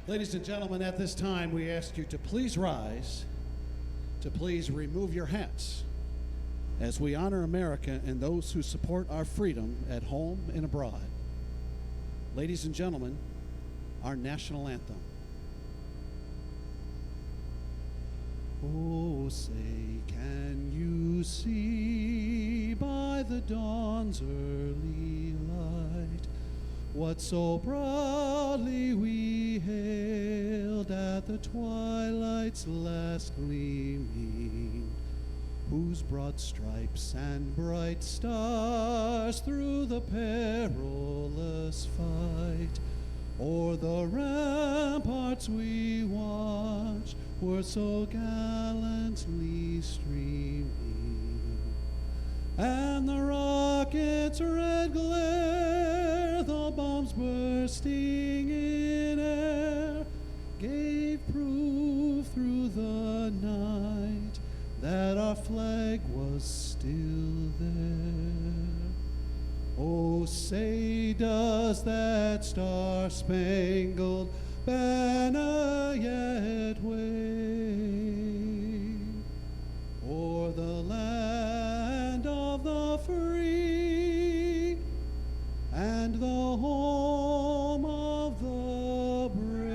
Ladies and gentlemen, at this time, we ask you to please rise, to please remove your hats as we honor America and those who support our freedom at home and abroad. Ladies and gentlemen, our national anthem. Oh, say, can you see by the dawn's early light what so proudly we hailed at the twilight's last gleaming, whose broad stripes and bright stars through the perilous fight o'er the ramparts we watched were so gallantly streaming, and the rocket's red glare, the bombs bursting in air, gave proof through the night that our flag was still there. Oh, say, does that star-spangled banner yet wave o'er the land of the free and the home of the brave?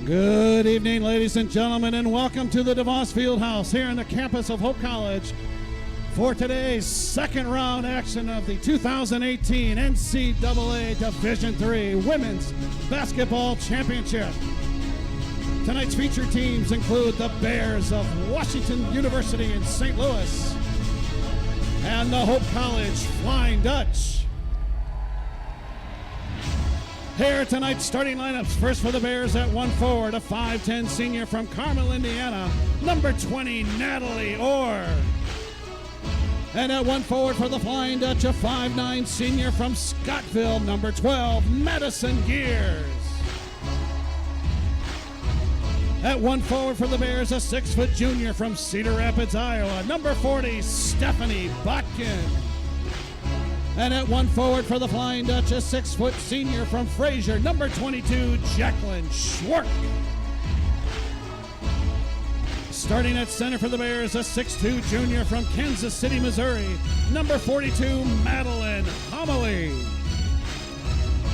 Good evening, ladies and gentlemen, and welcome to the DeVos Fieldhouse here on the campus of Hope College for today's second round action of the 2018 NCAA Division III Women's Basketball Championship. Tonight's featured teams include the Bears of Washington University in St. Louis and the Hope College Flying Dutch. Here are tonight's starting lineups. First for the Bears at 1 forward, a 5'10 senior from Carmel, Indiana, number 20, Natalie Orr. And at 1 forward for the Flying Dutch, a 5'9 senior from Scottville, number 12, Madison Gears. At 1 forward for the Bears, a 6-foot junior from Cedar Rapids, Iowa, number 40, Stephanie Botkin. And at 1 forward for the Flying Dutch, a 6-foot senior from Fraser, number 22, Jacqueline Schwark. Starting at center for the Bears, a 6'2 junior from Kansas City, Missouri, number 42, Madeline Homily.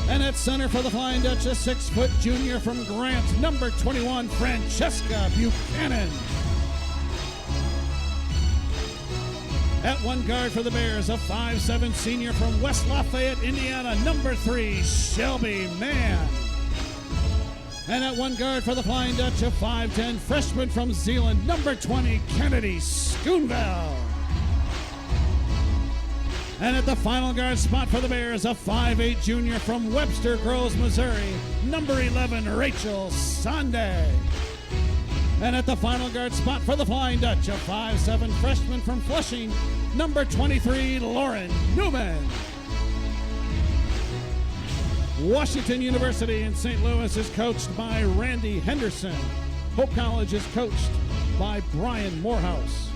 And at center for the Flying Dutch, a 6-foot junior from Grant, number 21, Francesca Buchanan. At 1 guard for the Bears, a 5'7 senior from West Lafayette, Indiana, number 3, Shelby Mann. And at 1 guard for the Flying Dutch, a 5'10 freshman from Zeeland, number 20, Kennedy Schoonveld. And at the final guard spot for the Bears, a 5'8 junior from Webster Groves, Missouri, number 11, Rachel Sunday. And at the final guard spot for the Flying Dutch, a 5'7 freshman from Flushing, number 23, Lauren Newman. Washington University in St. Louis is coached by Randy Henderson. Hope College is coached by Brian Morehouse.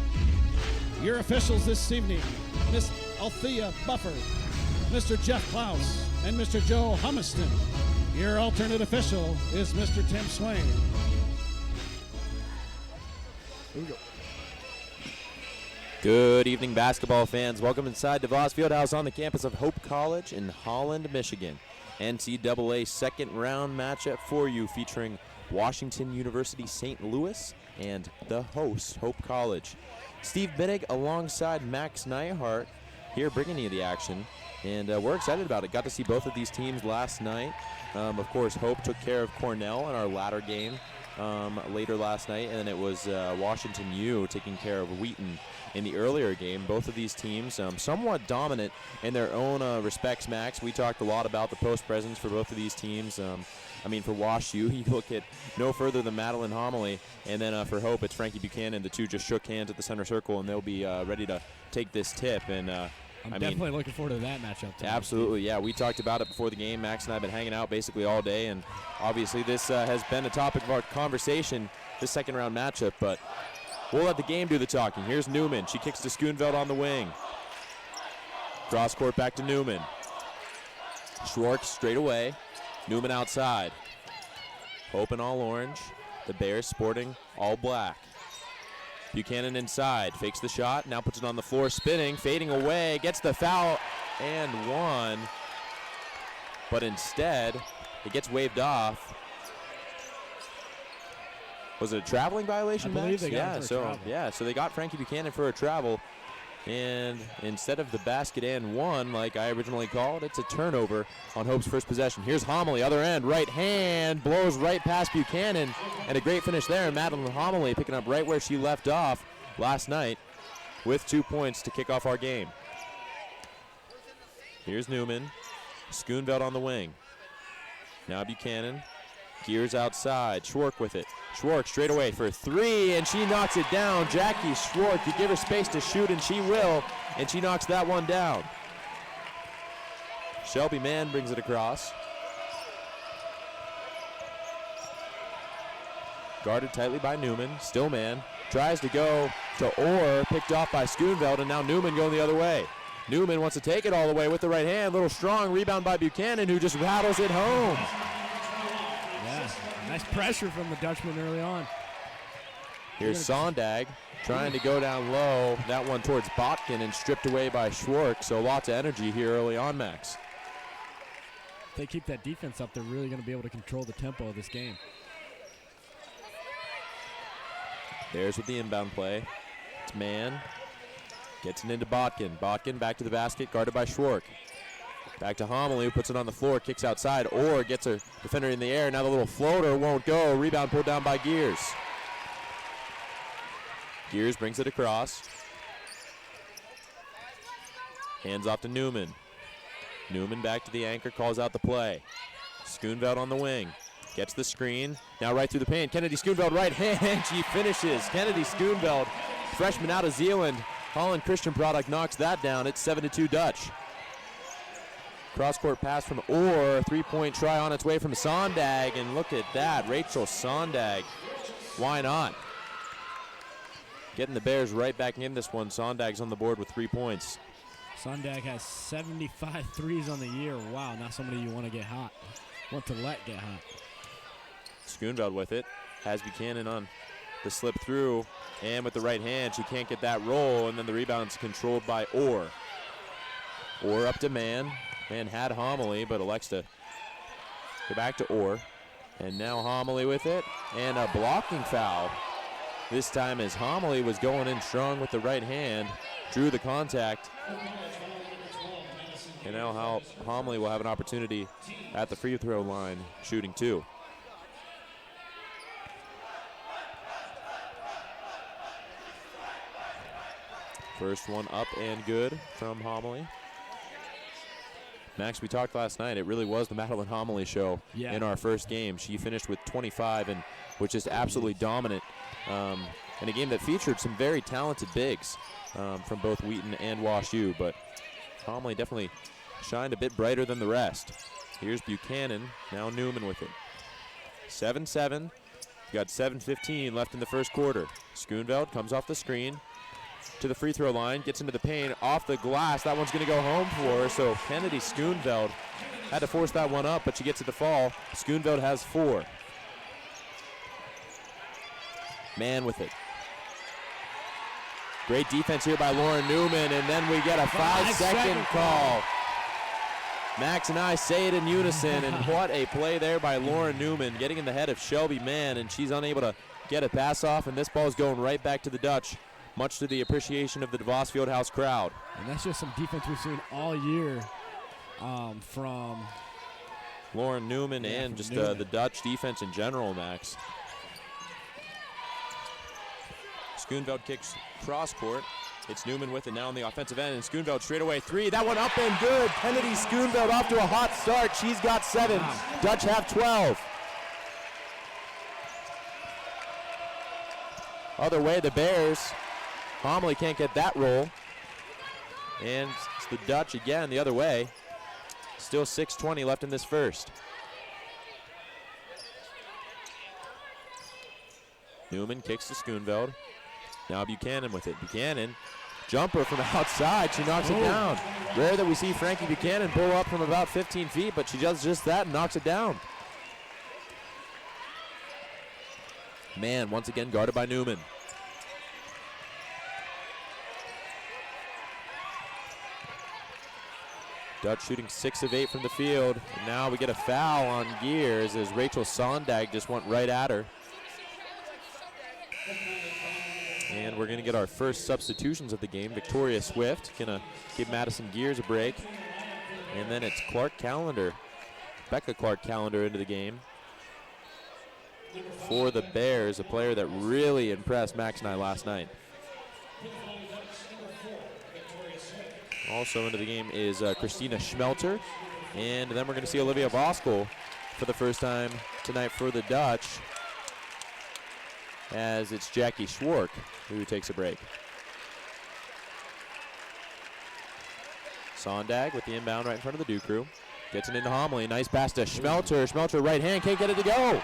Your officials this evening, Miss Althea Buffer, Mr. Jeff Klaus, and Mr. Joe Humiston. Your alternate official is Mr. Tim Swain. Here we go. Good evening, basketball fans. Welcome inside DeVos Fieldhouse on the campus of Hope College in Holland, Michigan. NCAA second round matchup for you featuring Washington University St. Louis and the host, Hope College. Steve Binnig alongside Max Neihart here bringing you the action. And we're excited about it. Got to see both of these teams last night. Of course, Hope took care of Cornell in our latter game later last night, and then it was Washington U taking care of Wheaton in the earlier game. Both of these teams somewhat dominant in their own respects, Max. We talked a lot about the post presence for both of these teams. I mean, for Wash U, you look at no further than Madeline Homily, and then for Hope, it's Frankie Buchanan. The two just shook hands at the center circle, and they'll be ready to take this tip. And I'm definitely looking forward to that matchup tonight. Absolutely, yeah. We talked about it before the game. Max and I have been hanging out basically all day, and obviously this has been a topic of our conversation, this second-round matchup, but we'll let the game do the talking. Here's Newman. She kicks to Schoonveld on the wing. Cross court back to Newman. Schwartz straight away. Newman outside. Hope in all orange. The Bears sporting all black. Buchanan inside, fakes the shot, now puts it on the floor, spinning, fading away, gets the foul, and one. But instead, it gets waved off. Was it a traveling violation, I believe Max? they got it for a travel. So they got Frankie Buchanan for a travel. And instead of the basket and one, like I originally called, it's a turnover on Hope's first possession. Here's Homily, other end, right hand, blows right past Buchanan, and a great finish there. And Madeline Homily picking up right where she left off last night with 2 points to kick off our game. Here's Newman, Schoonveld on the wing. Now Buchanan, gears outside, Schwartz with it. Schwartz straight away for three, and she knocks it down. Jackie Schwartz, you give her space to shoot, and she will, and she knocks that one down. Shelby Mann brings it across. Guarded tightly by Newman, still Mann. Tries to go to Orr, picked off by Schoonveld, and now Newman going the other way. Newman wants to take it all the way with the right hand. Little strong rebound by Buchanan, who just rattles it home. Nice pressure from the Dutchman early on. Here's Sondag trying to go down low. That one towards Botkin and stripped away by Schwartz. So lots of energy here early on, Max. If they keep that defense up, they're really going to be able to control the tempo of this game. There's with the inbound play. It's Mann. Gets it into Botkin. Botkin back to the basket, guarded by Schwartz. Back to Homily, who puts it on the floor, kicks outside, or gets a defender in the air. Now the little floater won't go. Rebound pulled down by Gears. Gears brings it across. Hands off to Newman. Newman back to the anchor, calls out the play. Schoonveld on the wing. Gets the screen. Now right through the paint. Kennedy Schoonveld right hand. She finishes. Kennedy Schoonveld, freshman out of Zeeland. Holland Christian product knocks that down. It's 7-2 Dutch. Cross-court pass from Orr. Three-point try on its way from Sondag. And look at that, Rachel Sondag. Why not? Getting the Bears right back in this one. Sondag's on the board with 3 points. Sondag has 75 threes on the year. Wow, not somebody you want to get hot. Want to let get hot. Schoonveld with it. Has Buchanan on the slip through. And with the right hand, she can't get that roll. And then the rebound's controlled by Orr. Orr up to Mann. Mann had Homily, but elects to go back to Orr. And now Homily with it. And a blocking foul. This time as Homily was going in strong with the right hand. Drew the contact. And now Homily will have an opportunity at the free throw line, shooting two. First one up and good from Homily. Max, we talked last night. It really was the Madeline Homily show in our first game. She finished with 25 and was just absolutely dominant in a game that featured some very talented bigs from both Wheaton and Wash U. But Homily definitely shined a bit brighter than the rest. Here's Buchanan. Now Newman with it. 7-7. You got 7:15 left in the first quarter. Schoonveld comes off the screen to the free throw line, gets into the paint, off the glass. That one's going to go home for her, so Kennedy Schoonveld had to force that one up, but she gets it to fall. Schoonveld has 4. Mann with it. Great defense here by Lauren Newman, and then we get a 5-second call. Max and I say it in unison, and what a play there by Lauren Newman, getting in the head of Shelby Mann, and she's unable to get a pass off, and this ball is going right back to the Dutch, much to the appreciation of the DeVos Fieldhouse crowd. And that's just some defense we've seen all year from Lauren Newman and just the Dutch defense in general, Max. Schoonveld kicks cross court. It's Newman with it now on the offensive end, and Schoonveld straight away three. That one up and good. Kennedy Schoonveld off to a hot start. She's got 7. Wow. Dutch have 12. Other way, the Bears. Homily can't get that roll. And the Dutch again the other way. Still 6:20 left in this first. Newman kicks to Schoonveld. Now Buchanan with it. Buchanan, jumper from outside. She knocks it down. Rare that we see Frankie Buchanan pull up from about 15 feet, but she does just that and knocks it down. Man, once again guarded by Newman. Dutch shooting 6 of 8 from the field. And now we get a foul on Gears as Rachel Sondag just went right at her. And we're going to get our first substitutions of the game. Victoria Swift going to give Madison Gears a break. And then it's Clark Callender, Becca Clark Callender into the game for the Bears, a player that really impressed Max and I last night. Also into the game is Christina Schmelter. And then we're going to see Olivia Voskel for the first time tonight for the Dutch, as it's Jackie Schwark who takes a break. Sondag with the inbound right in front of the Duke crew. Gets it into Homily. Nice pass to Schmelter. Schmelter right hand, can't get it to go.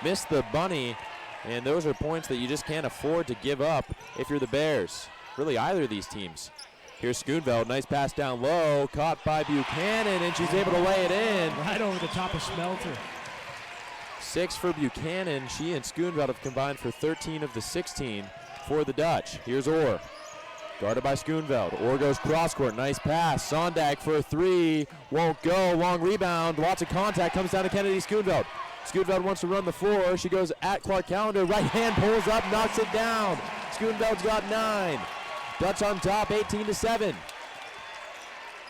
Missed the bunny, and those are points that you just can't afford to give up if you're the Bears. Really, either of these teams. Here's Schoonveld, nice pass down low, caught by Buchanan, and she's able to lay it in. Right over the top of Schmelter. 6 for Buchanan. She and Schoonveld have combined for 13 of the 16 for the Dutch. Here's Orr, guarded by Schoonveld. Orr goes cross court, nice pass. Sondag for a 3, won't go. Long rebound, lots of contact, comes down to Kennedy Schoonveld. Schoonveld wants to run the floor. She goes at Clark Callender. Right hand pulls up, knocks it down. Schoonveld's got 9. Dutch on top, 18-7.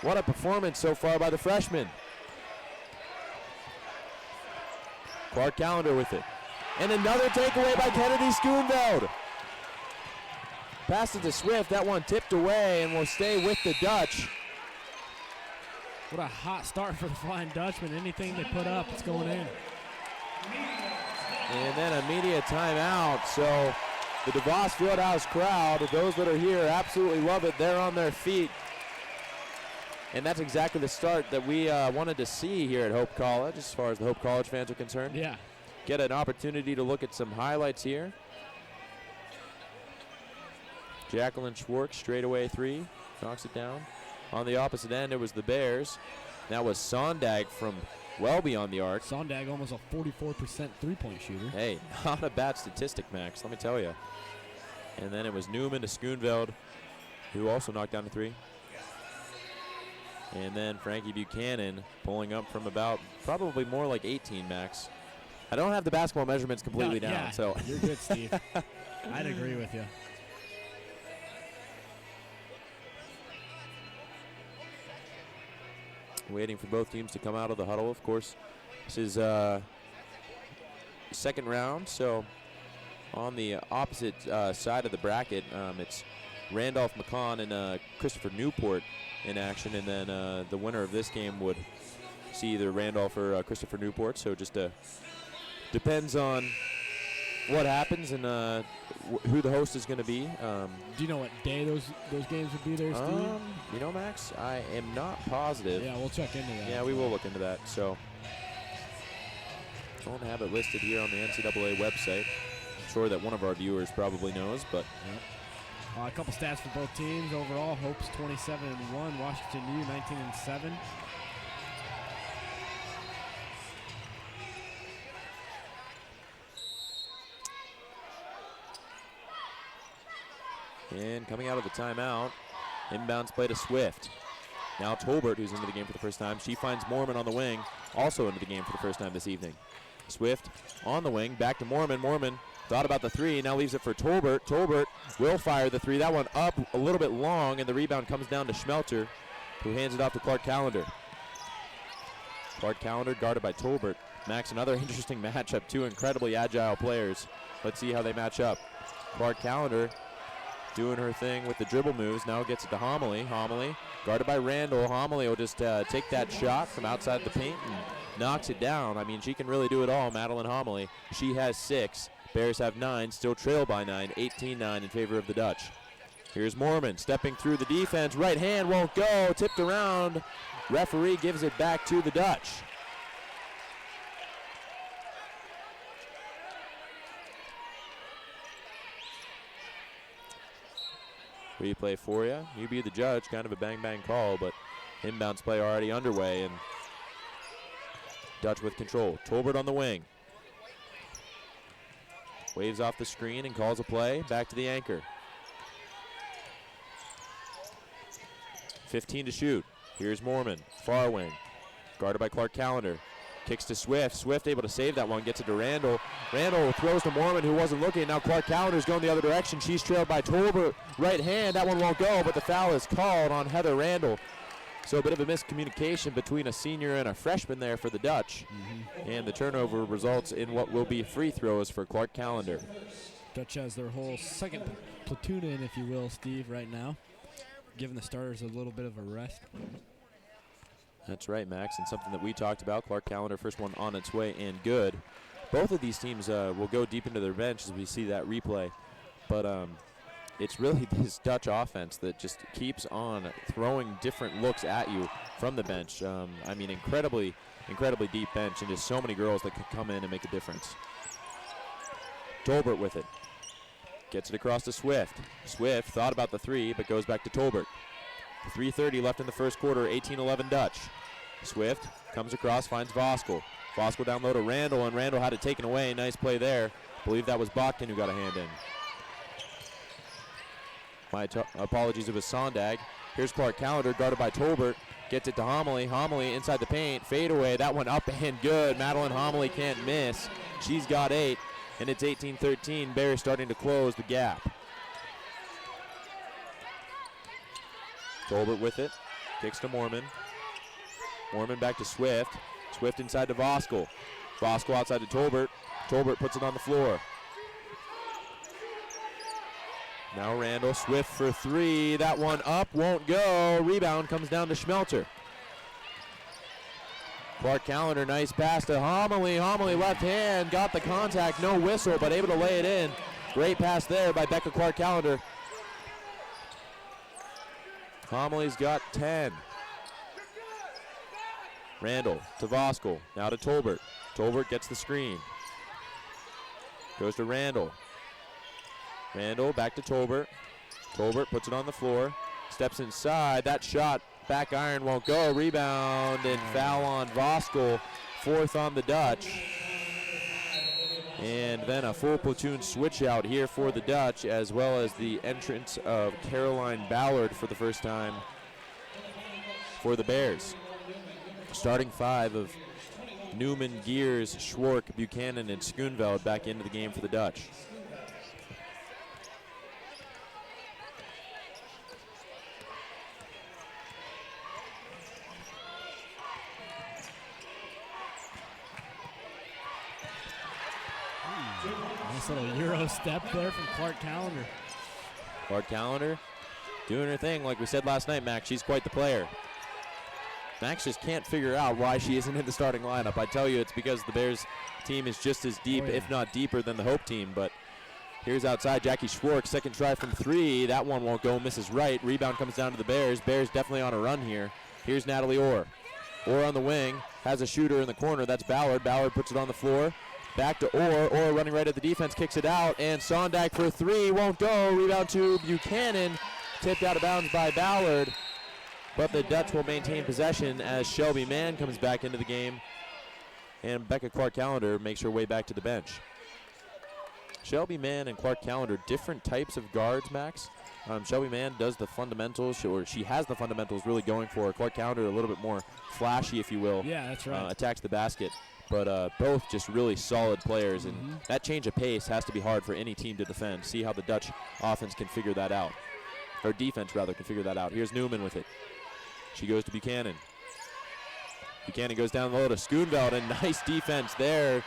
What a performance so far by the freshman. Clark Callender with it. And another takeaway by Kennedy Schoonveld. Pass it to Swift. That one tipped away and will stay with the Dutch. What a hot start for the Flying Dutchman. Anything they put up, it's going in. And then immediate timeout. So the DeVos Fieldhouse crowd, those that are here, absolutely love it. They're on their feet. And that's exactly the start that we wanted to see here at Hope College, as far as the Hope College fans are concerned. Yeah. Get an opportunity to look at some highlights here. Jacqueline Schwartz, straightaway 3, knocks it down. On the opposite end, it was the Bears. That was Sondag from well beyond the arc. Sondag almost a 44% three-point shooter. Hey, not a bad statistic, Max, let me tell you. And then it was Newman to Schoonveld, who also knocked down a 3. And then Frankie Buchanan pulling up from about probably more like 18, Max. I don't have the basketball measurements completely down, yeah, so. You're good, Steve. I'd agree with you. Waiting for both teams to come out of the huddle, of course. This is second round, so on the opposite side of the bracket, it's Randolph McCon and Christopher Newport in action, and then the winner of this game would see either Randolph or Christopher Newport, so just depends on what happens and who the host is going to be. Do you know what day those games would be there, Steve? You know, Max, I am not positive. Yeah, we'll check into that. Yeah, we will look into that. So, don't have it listed here on the NCAA website. I'm sure that one of our viewers probably knows, but. A couple stats for both teams. Overall, Hope's 27-1, Washington U 19-7. And coming out of the timeout, inbounds play to Swift. Now Tolbert, who's into the game for the first time. She finds Mormon on the wing, also into the game for the first time this evening. Swift on the wing, back to Mormon. Mormon thought about the 3, now leaves it for Tolbert. Tolbert will fire the 3. That one up a little bit long, and the rebound comes down to Schmelter, who hands it off to Clark Callender. Clark Callender guarded by Tolbert. Max, another interesting matchup. 2 incredibly agile players. Let's see how they match up. Clark Callender doing her thing with the dribble moves. Now gets it to Homily. Homily guarded by Randall. Homily will just take that shot from outside the paint and knocks it down. I mean, she can really do it all, Madeline Homily. She has 6. Bears have 9, still trail by 9, 18-9 in favor of the Dutch. Here's Mormon stepping through the defense. Right hand won't go. Tipped around. Referee gives it back to the Dutch. Replay for you. You be the judge. Kind of a bang-bang call, but inbounds play already underway, and Dutch with control. Tolbert on the wing. Waves off the screen and calls a play. Back to the anchor. 15 to shoot. Here's Mormon, far wing. Guarded by Clark Callender. Kicks to Swift. Swift able to save that one. Gets it to Randall. Randall throws to Mormon, who wasn't looking. Now Clark Callender's going the other direction. She's trailed by Tolbert. Right hand. That one won't go, but the foul is called on Heather Randall. So a bit of a miscommunication between a senior and a freshman there for the Dutch. And the turnover results in what will be free throws for Clark Callender. Dutch has their whole second platoon in, if you will, Steve, right now, giving the starters a little bit of a rest. That's right, Max, and something that we talked about. Clark Callender, first one on its way and good. Both of these teams will go deep into their bench as we see that replay. But it's really this Dutch offense that just keeps on throwing different looks at you from the bench. I mean, incredibly deep bench, and just so many girls that could come in and make a difference. Tolbert with it. Gets it across to Swift. Swift thought about the three, but goes back to Tolbert. 3:30 left in the first quarter, 18-11 Dutch. Swift comes across, finds Voskuhl. Voskuhl down low to Randall, and Randall had it taken away. Nice play there. Believe that was Bachkin who got a hand in. My apologies, it was Sondag. Here's Clark Callender, guarded by Tolbert. Gets it to Homily. Homily inside the paint. Fade away. That one up and good. Madeline Homily can't miss. She's got 8, and it's 18-13. Bears starting to close the gap. Tolbert with it. Kicks to Mormon. Mormon back to Swift. Swift inside to Voskuhl. Voskuhl outside to Tolbert. Tolbert puts it on the floor. Now Randall. Swift for 3. That one up, won't go. Rebound comes down to Schmelter. Clark Callender, nice pass to Homily. Homily left hand, got the contact, no whistle, but able to lay it in. Great pass there by Becca Clark Callender. Homily's got 10. Randall to Voskuhl, now to Tolbert. Tolbert gets the screen. Goes to Randall. Randall back to Tolbert. Tolbert puts it on the floor. Steps inside. That shot, back iron, won't go. Rebound and foul on Voskuhl. 4th on the Dutch. And then a full platoon switch out here for the Dutch, as well as the entrance of Caroline Ballard for the first time for the Bears. Starting 5 of Newman, Gears, Schwark, Buchanan, and Schoonveld back into the game for the Dutch. Nice little Euro step there from Clark Callender. Clark Callender doing her thing, like we said last night, Max. She's quite the player. Max just can't figure out why she isn't in the starting lineup. I tell you, it's because the Bears team is just as deep, if not deeper, than the Hope team. But here's outside Jackie Schwark, second try from 3. That one won't go, misses right. Rebound comes down to the Bears. Bears definitely on a run here. Here's Natalie Orr. Orr on the wing, has a shooter in the corner. That's Ballard. Ballard puts it on the floor. Back to Orr. Orr running right at the defense, kicks it out, and Sondag for 3, won't go. Rebound to Buchanan, tipped out of bounds by Ballard. But the Dutch will maintain possession as Shelby Mann comes back into the game, and Becca Clark Callender makes her way back to the bench. Shelby Mann and Clark Callender, different types of guards, Max. Shelby Mann does the fundamentals, or she has the fundamentals really going for her. Clark Callender a little bit more flashy, if you will. Yeah, that's right. Attacks the basket. But both just really solid players, and that change of pace has to be hard for any team to defend. See how the Dutch offense can figure that out, or defense rather can figure that out. Here's Newman with it. She goes to Buchanan. Buchanan goes down low to Schoonveld, and nice defense there.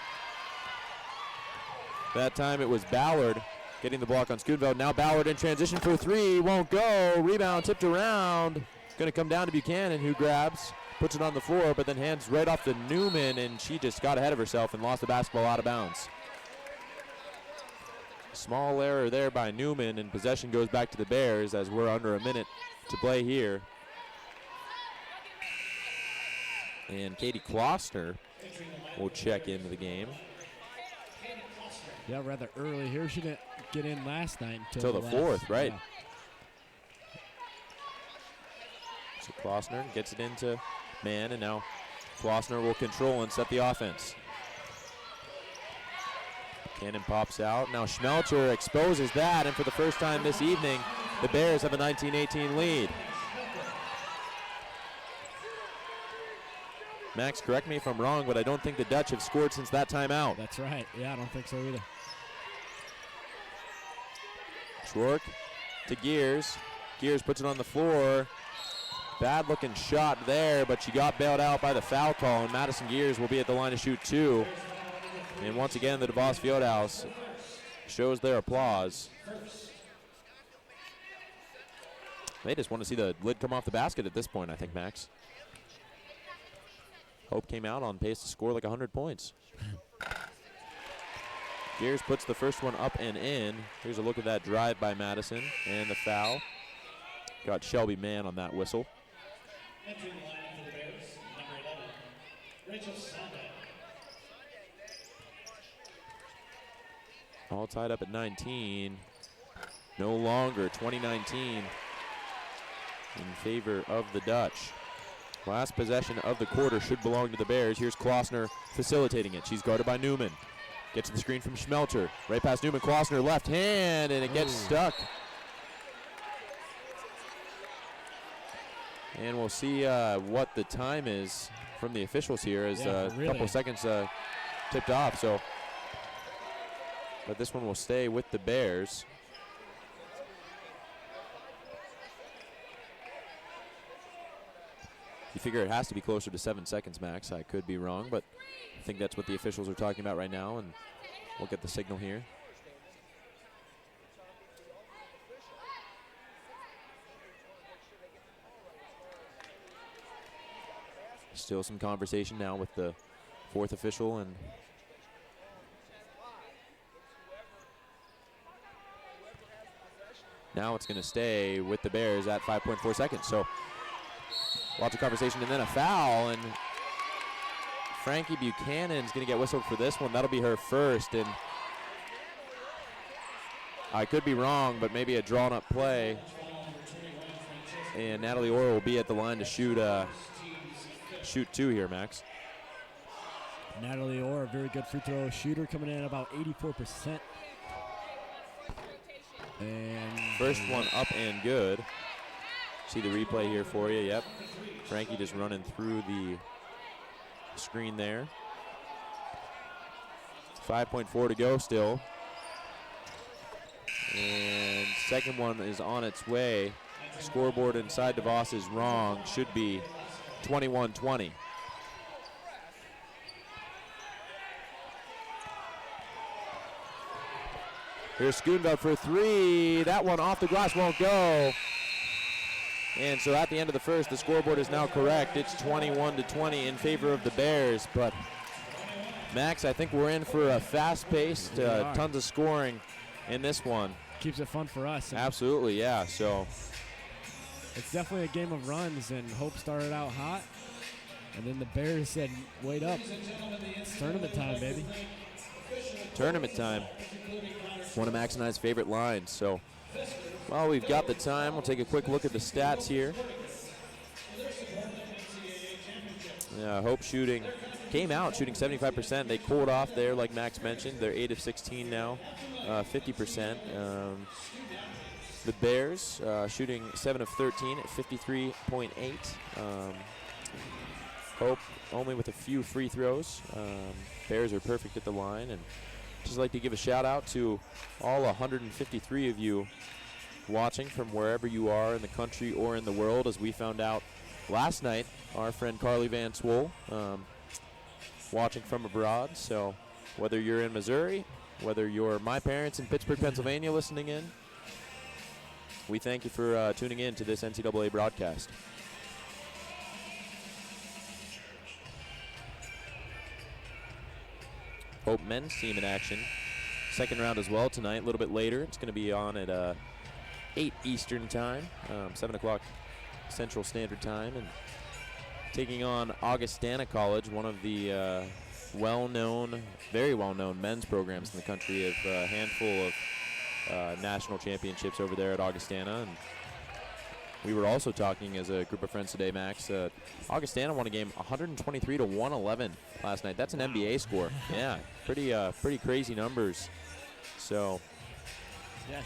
That time it was Ballard getting the block on Schoonveld. Now Ballard in transition for 3, won't go. Rebound tipped around. Going to come down to Buchanan, who grabs, puts it on the floor, but then hands right off to Newman, and she just got ahead of herself and lost the basketball out of bounds. Small error there by Newman, and possession goes back to the Bears as we're under a minute to play here. And Katie Kloster will check into the game. Yeah, rather early here. She didn't get in last night Until the fourth, right. Yeah. So Klossner gets it into man, and now Klossner will control and set the offense. Cannon pops out. Now Schmelcher exposes that, and for the first time this evening, the Bears have a 19-18 lead. Max, correct me if I'm wrong, but I don't think the Dutch have scored since that timeout. That's right. Yeah, I don't think so either. Schwark to Gears. Gears puts it on the floor. Bad looking shot there, but she got bailed out by the foul call, and Madison Gears will be at the line to shoot 2. And once again, the DeVos Fieldhouse shows their applause. They just want to see the lid come off the basket at this point, I think, Max. Hope came out on pace to score like 100 points. Gears puts the first one up and in. Here's a look at that drive by Madison and the foul. Got Shelby Mann on that whistle. Entering the lineup for the Bears, number 11, Rachel Sonda. All tied up at 19. No longer 2019 in favor of the Dutch. Last possession of the quarter should belong to the Bears. Here's Klossner facilitating it. She's guarded by Newman. Gets to the screen from Schmelcher. Right past Newman. Klossner left hand, and it gets stuck. And we'll see what the time is from the officials here as a couple seconds tipped off. So, but this one will stay with the Bears. You figure it has to be closer to 7 seconds, Max. I could be wrong, but I think that's what the officials are talking about right now, and we'll get the signal here. Still some conversation now with the fourth official, and now it's going to stay with the Bears at 5.4 seconds. So lots of conversation, and then a foul, and Frankie Buchanan's going to get whistled for this one. That'll be her first, and I could be wrong, but maybe a drawn-up play. And Natalie Orr will be at the line to shoot 2 here, Max. Natalie Orr, a very good free throw shooter, coming in at about 84%. And first one up and good. See the replay here for you. Yep. Frankie just running through the screen there. 5.4 to go still. And second one is on its way. Scoreboard inside DeVos is wrong. Should be 21-20. Here's Schoonveld for 3. That one off the glass won't go. And so at the end of the first, the scoreboard is now correct. It's 21-20 in favor of the Bears. But Max, I think we're in for a fast-paced, tons of scoring in this one. Keeps it fun for us. Absolutely, yeah. So it's definitely a game of runs, and Hope started out hot, and then the Bears said, wait up. It's tournament time, baby. Tournament time. One of Max and I's favorite lines. So while we've got the time, we'll take a quick look at the stats here. Hope came out shooting 75%. They cooled off there, like Max mentioned. They're 8 of 16 now, 50%. The Bears shooting 7 of 13 at 53.8. Hope only with a few free throws. Bears are perfect at the line, and just like to give a shout out to all 153 of you watching from wherever you are in the country or in the world. As we found out last night, our friend Carly Van Swoel watching from abroad. So whether you're in Missouri, whether you're my parents in Pittsburgh, Pennsylvania listening in, we thank you for tuning in to this NCAA broadcast. Hope men's team in action. second round as well tonight, a little bit later. It's going to be on at 8 Eastern time, 7 o'clock Central Standard Time, and taking on Augustana College, one of the well-known, very well-known men's programs in the country. Of a handful of national championships over there at Augustana. And we were also talking as a group of friends today, Max. Augustana won a game 123 to 111 last night. That's an NBA score. Yeah, pretty crazy numbers. So, yeah,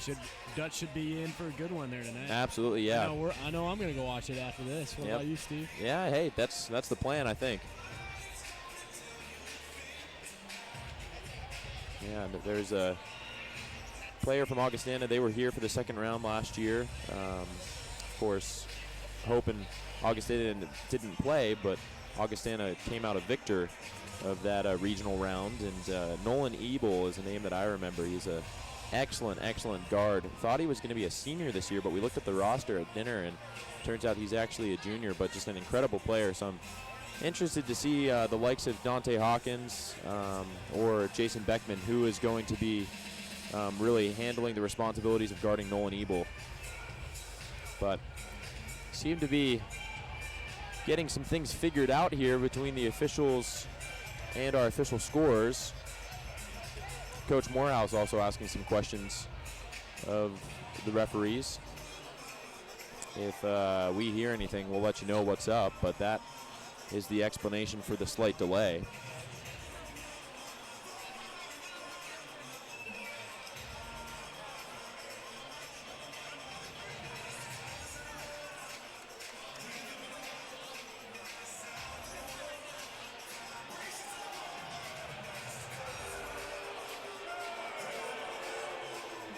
Dutch should be in for a good one there tonight. Absolutely, yeah. I know I'm going to go watch it after this. What about you, Steve? Yeah, hey, that's the plan, I think. Yeah, there's a player from Augustana. They were here for the second round last year. Of course, Hope and Augustana didn't play, but Augustana came out a victor of that regional round. And Nolan Ebel is a name that I remember. He's a excellent guard. Thought he was going to be a senior this year, but we looked at the roster at dinner, and turns out he's actually a junior, but just an incredible player. So I'm interested to see the likes of Dante Hawkins or Jason Beckman, who is going to be really handling the responsibilities of guarding Nolan Ebel. But seem to be getting some things figured out here between the officials and our official scorers. Coach Morehouse also asking some questions of the referees. If we hear anything, we'll let you know what's up, but that is the explanation for the slight delay.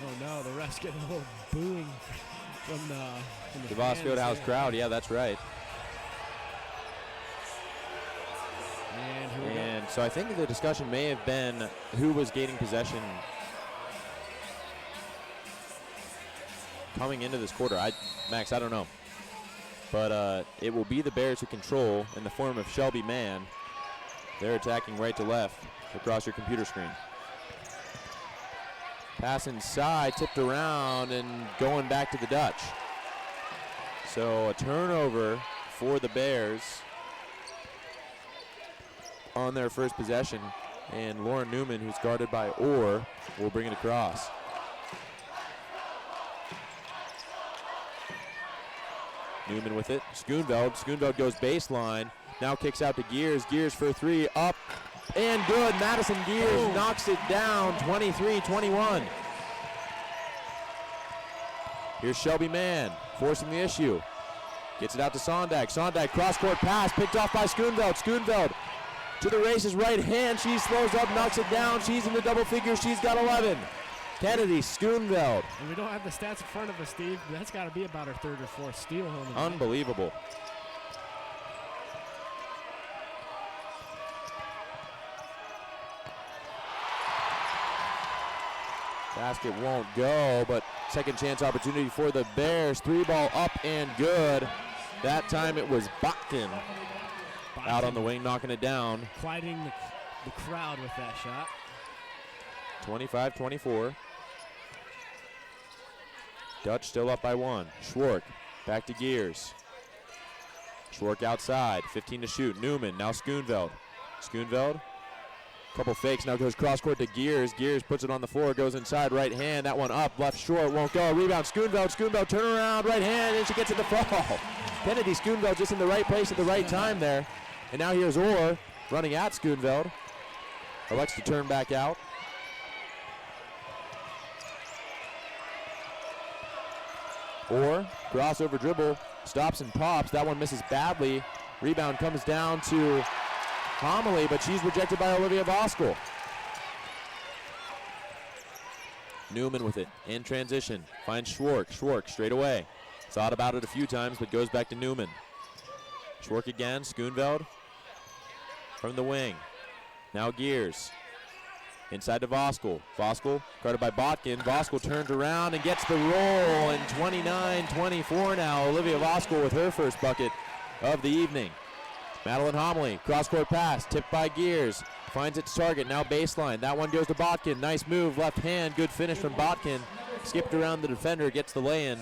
Oh no, the ref's getting a little booing from the DeVos Fieldhouse crowd, yeah, that's right. And so I think the discussion may have been who was gaining possession coming into this quarter. Max, I don't know. But it will be the Bears who control in the form of Shelby Mann. They're attacking right to left across your computer screen. Pass inside, tipped around, and going back to the Dutch. So a turnover for the Bears on their first possession, and Lauren Newman, who's guarded by Orr, will bring it across. Newman with it. Schoonveld goes baseline. Now kicks out to Gears. Gears for three. Up and good. Madison Gears knocks it down. 23-21. Here's Shelby Mann forcing the issue. Gets it out to Sondag. Sondag cross-court pass picked off by Schoonveld. Schoonveld to the races, right hand. She slows up, knocks it down. She's in the double figures. She's got 11. Kennedy Schoonveld. And we don't have the stats in front of us, Steve. That's got to be about her third or fourth steal. Unbelievable. Basket won't go, but second chance opportunity for the Bears. Three ball up and good. That time it was Botkin out on the wing, knocking it down. Quieting the crowd with that shot. 25-24. Dutch still up by one. Schwark back to Gears. Schwark outside, 15 to shoot. Newman, now Schoonveld. Schoonveld, couple fakes, now goes cross court to Gears. Gears puts it on the floor, goes inside, right hand. That one up, left short, won't go. Rebound, Schoonveld, turn around, right hand, and she gets it to fall. Kennedy Schoonveld just in the right place at the right time there. And now here's Orr running at Schoonveld. Elects to turn back out. Orr, crossover dribble, stops and pops. That one misses badly. Rebound comes down to Homily, but she's rejected by Olivia Voskuhl. Newman with it in transition. Finds Schwark. Schwark straight away. Thought about it a few times, but goes back to Newman. Schwark again. Schoonveld from the wing. Now Gears. Inside to Voskuhl. Voskuhl guarded by Botkin. Voskuhl turns around and gets the roll. And 29-24 now. Olivia Voskuhl with her first bucket of the evening. Madeline Homily, cross-court pass, tipped by Gears. finds its target, now baseline. That one goes to Botkin. Nice move, left hand, good finish from Botkin. Skipped around the defender, gets the lay-in.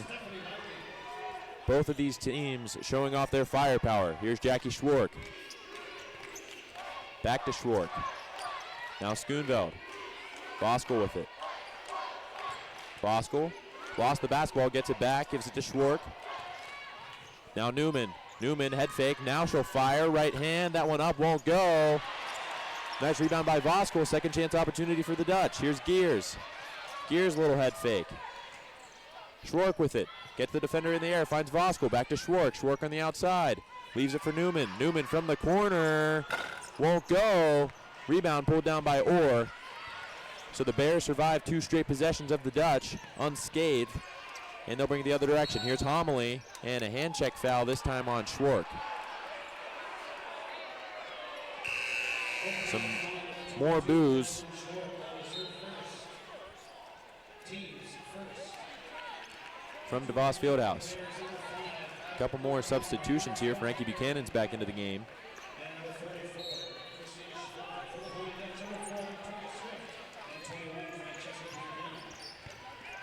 Both of these teams showing off their firepower. Here's Jackie Schwark. Back to Schwark. Now Schoonveld. Voskel with it. Voskel lost the basketball, gets it back, gives it to Schwark. Now Newman. Newman, head fake. Now she'll fire. Right hand. That one up, won't go. Nice rebound by Voskel. Second chance opportunity for the Dutch. Here's Gears. Gears, little head fake. Schwark with it. Gets the defender in the air. Finds Voskel. Back to Schwark. Schwark on the outside. Leaves it for Newman. Newman from the corner. Won't go. Rebound pulled down by Orr. So the Bears survive 2 straight possessions of the Dutch unscathed, and they'll bring it the other direction. Here's Homily, and a hand check foul, this time on Schwark. Some more boos. From DeVos Fieldhouse. A couple more substitutions here. Frankie Buchanan's back into the game.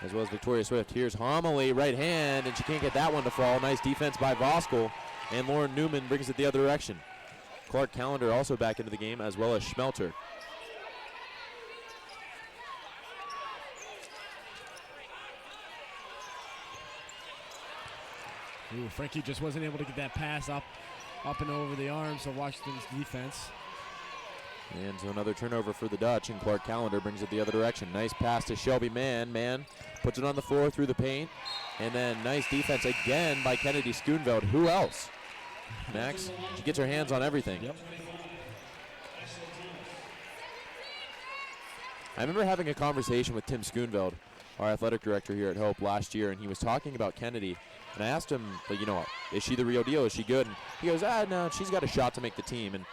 As well as Victoria Swift. Here's Homily, right hand, and she can't get that one to fall. Nice defense by Voskel, and Lauren Newman brings it the other direction. Clark Callender also back into the game, as well as Schmelter. Ooh, Frankie just wasn't able to get that pass up and over the arms of Washington's defense. And so another turnover for the Dutch, and Clark Callender brings it the other direction. Nice pass to Shelby Mann. Mann puts it on the floor through the paint. And then nice defense again by Kennedy Schoonveld. Who else? Max, she gets her hands on everything. Yep. I remember having a conversation with Tim Schoonveld, our athletic director here at Hope, last year, and he was talking about Kennedy. And I asked him, like, you know, is she the real deal? Is she good? And he goes, no, she's got a shot to make the team. And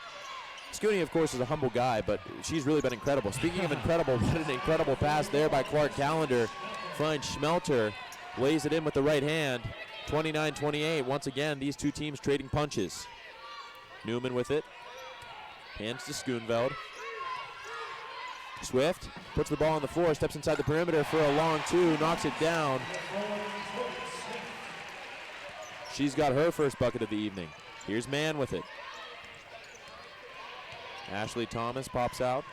Scooney, of course, is a humble guy, but she's really been incredible. Speaking of incredible, what an incredible pass there by Clark Callender. Finds Schmelter, lays it in with the right hand. 29-28. Once again, these two teams trading punches. Newman with it. Hands to Schoonveld. Swift puts the ball on the floor, steps inside the perimeter for a long 2, knocks it down. She's got her first bucket of the evening. Here's Mann with it. Ashley Thomas pops out.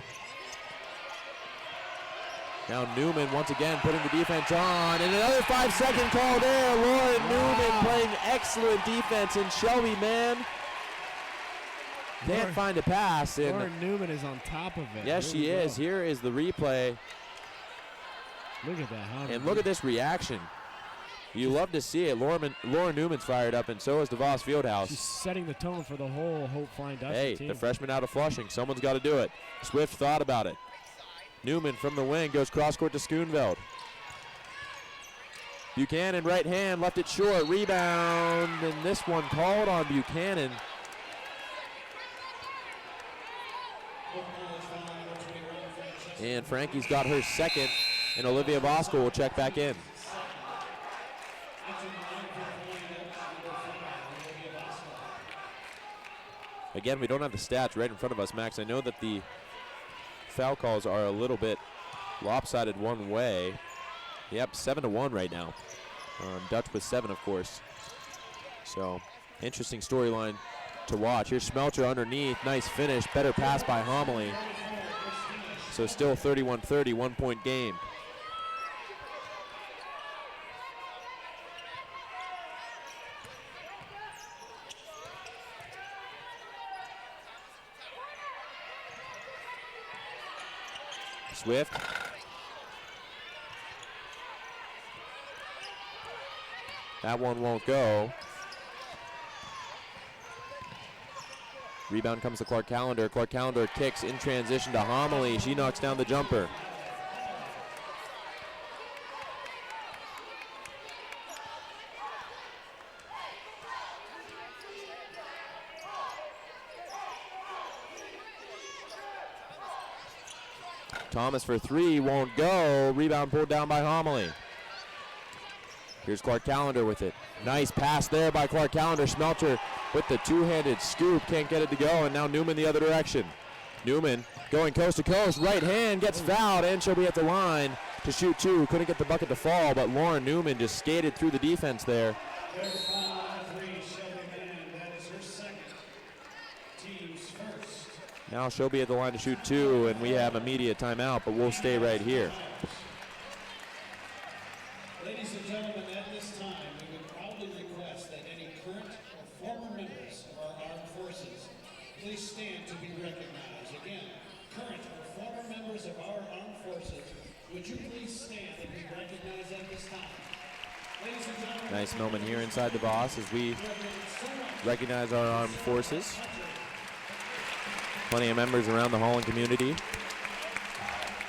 Now Newman once again putting the defense on, and another 5-second call there. Lauren Newman playing excellent defense, and Shelby Mann can't find a pass. Lauren Newman is on top of it. Yes, she is. Here is the replay. Look at that. Huh? And look at this reaction. You love to see it. Lauren Newman's fired up, and so is DeVos Fieldhouse. She's setting the tone for the whole Hope Flying Dutch team. Hey, the freshman out of Flushing. Someone's got to do it. Swift thought about it. Newman from the wing goes cross-court to Schoonveld. Buchanan, right hand, left it short. Rebound, and this one called on Buchanan. And Frankie's got her second, and Olivia Voskel will check back in. Again, we don't have the stats right in front of us, Max. I know that the foul calls are a little bit lopsided one way. Yep, 7-1 right now. Dutch with 7, of course. So, interesting storyline to watch. Here's Schmelter underneath. Nice finish. Better pass by Homily. So still 31-30, 1-point game. Swift. That one won't go. Rebound comes to Clark Callender. Clark Callender kicks in transition to Homily. She knocks down the jumper. Thomas for 3, won't go. Rebound pulled down by Homily. Here's Clark Callender with it. Nice pass there by Clark Callender. Schmelter with the two-handed scoop. Can't get it to go, and now Newman the other direction. Newman going coast to coast, right hand gets fouled, and she'll be at the line to shoot two. Couldn't get the bucket to fall, but Lauren Newman just skated through the defense there. There's foul on three, Shelby Mann. That is her second. Team's first. Now she'll be at the line to shoot two, and we have immediate timeout, but we'll stay right here. Ladies and gentlemen, at this time, we would proudly request that any current or former members of our armed forces please stand to be recognized. Again, current or former members of our armed forces, would you please stand and be recognized at this time? Ladies and gentlemen, Nice moment here inside the boss as we recognize our armed forces. Plenty of members around the Holland community,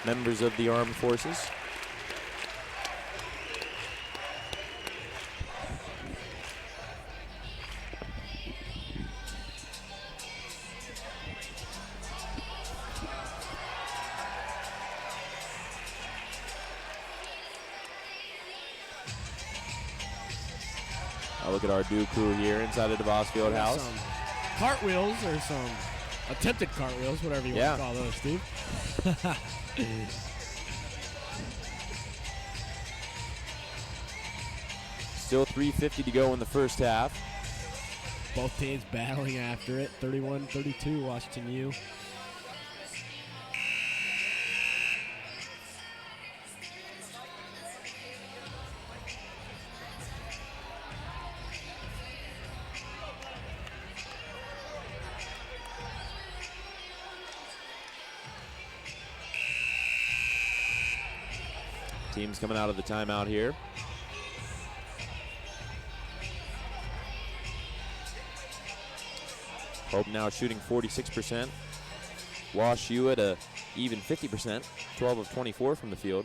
members of the armed forces. Look at our do crew here inside of DeVos Field House. Some cartwheels or some attempted cartwheels, whatever you want to call those, Steve. Still 3:50 to go in the first half. Both teams battling after it. 31-32, Washington U. Teams coming out of the timeout here. Hope now shooting 46%. Wash U at a even 50%, 12 of 24 from the field.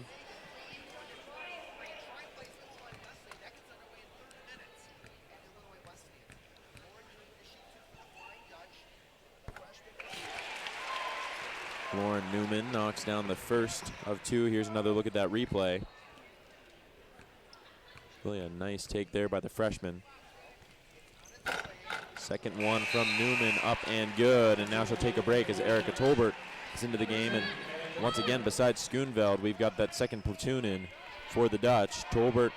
Lauren Newman knocks down the first of two. Here's another look at that replay. Really a nice take there by the freshman. Second one from Newman, up and good. And now she'll take a break as Erica Tolbert is into the game. And once again, besides Schoonveld, we've got that second platoon in for the Dutch. Tolbert,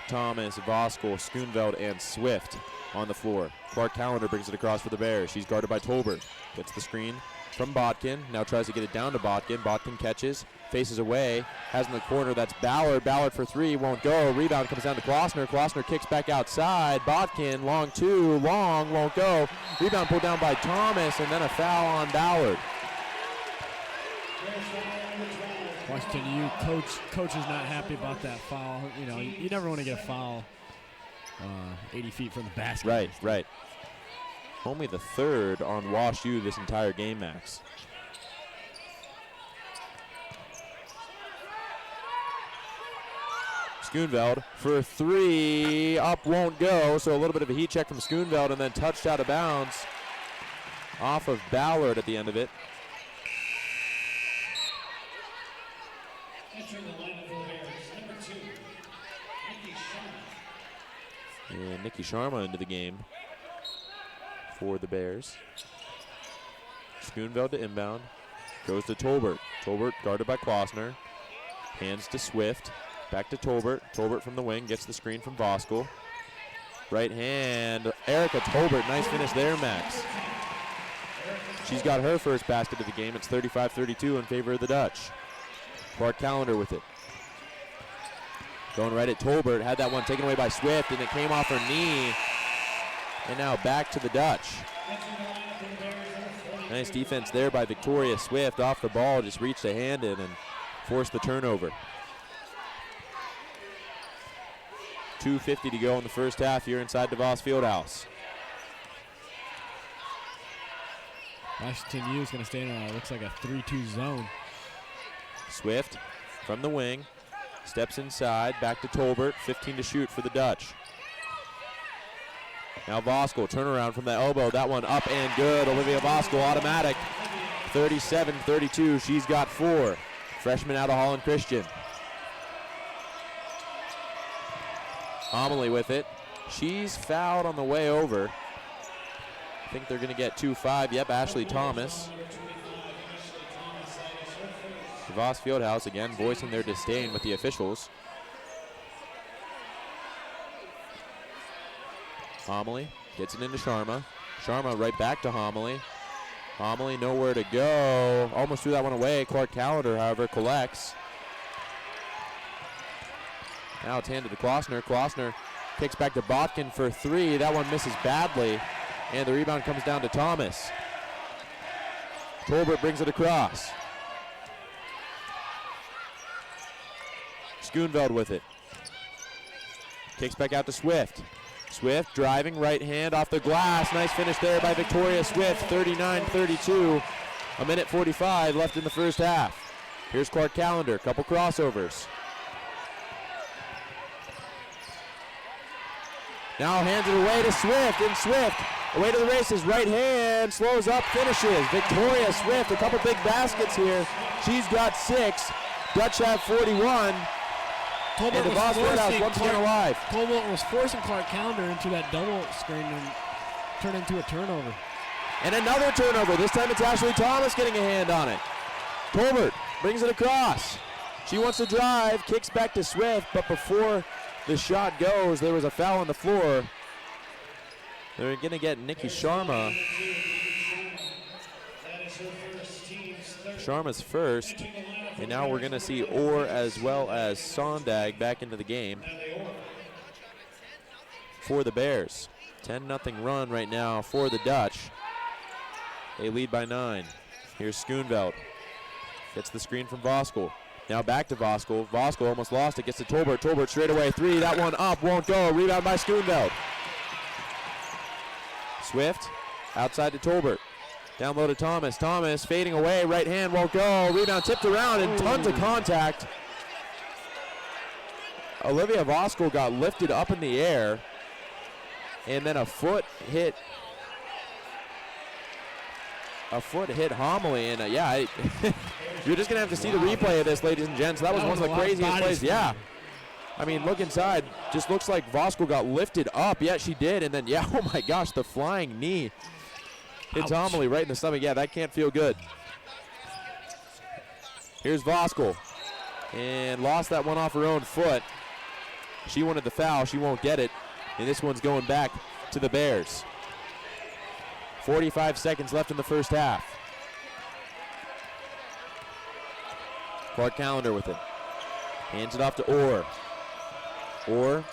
Thomas, Voskel, Schoonveld, and Swift on the floor. Clark Callender brings it across for the Bears. She's guarded by Tolbert. Gets the screen from Botkin, now tries to get it down to Botkin. Botkin catches, faces away, has in the corner, that's Ballard. Ballard for three, won't go. Rebound comes down to Klossner. Klossner kicks back outside. Botkin, long two, long, won't go. Rebound pulled down by Thomas, and then a foul on Ballard. Washington U coach is not happy about that foul. You know, you never want to get a foul 80 feet from the basket. Right, right. Only the third on Wash U this entire game, Max. Schoonveld for three, up, won't go. So a little bit of a heat check from Schoonveld and then touched out of bounds off of Ballard at the end of it. Entering the lineup for the Bears, number 2, Nikki Sharma. And Nikki Sharma into the game for the Bears. Schoonveld to inbound. Goes to Tolbert. Tolbert guarded by Klossner. Hands to Swift. Back to Tolbert. Tolbert from the wing gets the screen from Voskel. Right hand. Erica Tolbert. Nice finish there, Max. She's got her first basket of the game. It's 35-32 in favor of the Dutch. Clark Callender with it. Going right at Tolbert. Had that one taken away by Swift, and it came off her knee. And now back to the Dutch. Nice defense there by Victoria Swift. Off the ball, just reached a hand in and forced the turnover. 2:50 to go in the first half here inside DeVos Fieldhouse. Washington U is going to stay in a, looks like a 3-2 zone. Swift from the wing, steps inside, back to Tolbert, 15 to shoot for the Dutch. Now Voskel, turnaround from the elbow, that one up and good. Olivia Voskel, automatic, 37-32, she's got 4. Freshman out of Holland Christian. Amelie with it, she's fouled on the way over. I think they're gonna get 2-5, yep, Ashley Thomas. DeVos Fieldhouse again voicing their disdain with the officials. Homily gets it into Sharma. Sharma right back to Homily. Homily nowhere to go. Almost threw that one away. Clark Callender, however, collects. Now it's handed to Klossner. Klossner kicks back to Botkin for 3. That one misses badly. And the rebound comes down to Thomas. Tolbert brings it across. Schoonveld with it. Kicks back out to Swift. Swift driving right hand off the glass. Nice finish there by Victoria Swift. 39-32. A minute 45 left in the first half. Here's Clark Callender. Couple crossovers. Now hands it away to Swift. And Swift away to the races. Right hand slows up, finishes. Victoria Swift, a couple big baskets here. She's got 6. Dutch have 41. And DeVos Fieldhouse 1 point alive. Tolbert was forcing Clark Callender into that double screen and turned into a turnover. And another turnover. This time it's Ashley Thomas getting a hand on it. Tolbert brings it across. She wants to drive, kicks back to Swift, but before the shot goes, there was a foul on the floor. They're going to get Nikki Sharma. Sharma's first. And now we're going to see Orr as well as Sondag back into the game for the Bears. 10-0 run right now for the Dutch. They lead by 9. Here's Schoonveld. Gets the screen from Voskuhl. Now back to Voskuhl. Voskuhl almost lost it. Gets to Tolbert. Tolbert straight away. 3. That one up. Won't go. Rebound by Schoonveld. Swift outside to Tolbert. Down low to Thomas. Thomas fading away. Right hand won't go. Rebound tipped around and tons of contact. Olivia Voskuhl got lifted up in the air. And then a foot hit Homily. And you're just going to have to see the replay of this, ladies and gents. That was one of the craziest plays. Yeah. I mean, look inside. Just looks like Voskuhl got lifted up. Yeah, she did. And then, oh my gosh, the flying knee. Hits Homily right in the stomach. Yeah, that can't feel good. Here's Voskuhl. And lost that one off her own foot. She wanted the foul. She won't get it. And this one's going back to the Bears. 45 seconds left in the first half. Clark Callender with it. Hands it off to Orr. Orr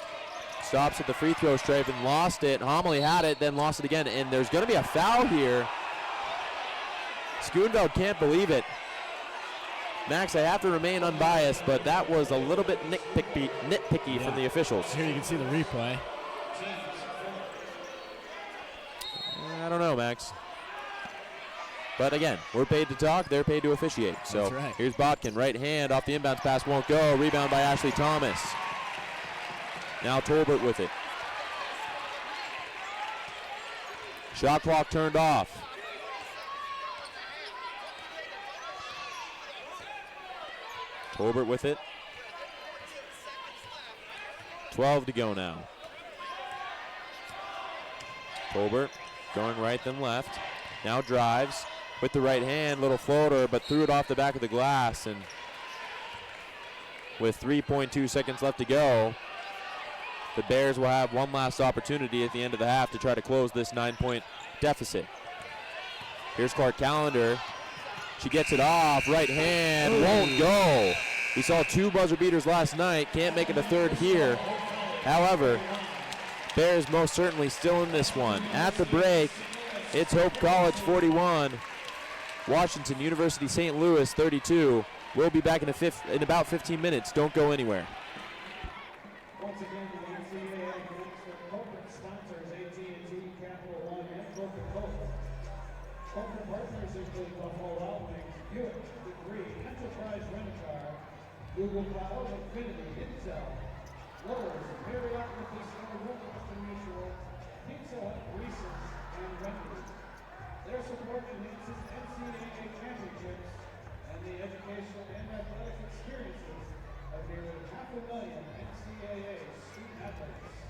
stops at the free throw stripe and lost it. Homily had it, then lost it again. And there's going to be a foul here. Schoonveld can't believe it. Max, I have to remain unbiased, but that was a little bit nitpicky from the officials. Here you can see the replay. I don't know, Max. But again, we're paid to talk, they're paid to officiate. So right. Here's Botkin, right hand off the inbounds pass, won't go. Rebound by Ashley Thomas. Now Tolbert with it. Shot clock turned off. Tolbert with it. 12 to go now. Tolbert going right then left. Now drives with the right hand, little floater, but threw it off the back of the glass. And with 3.2 seconds left to go, the Bears will have one last opportunity at the end of the half to try to close this 9-point deficit. Here's Clark Callender. She gets it off, right hand, won't go. We saw 2 buzzer beaters last night, can't make it a third here. However, Bears most certainly still in this one. At the break, it's Hope College 41, Washington University St. Louis 32. We'll be back in about 15 minutes. Don't go anywhere. Once again, the NCAA thanks to corporate sponsors AT&T, Capital One, and Coca-Cola. Corporate partners include Buffalo Wild Wings, Buick, Degree, Enterprise Rent-A-Car, Google Cloud, Infinity, Intel, Lowe's, Marriott with the Western Mutual, Pizza Hut, Reese's, and Wendy's. Their support enhances NCAA championships and the educational and athletic experiences of nearly 500,000 NCAA student athletes.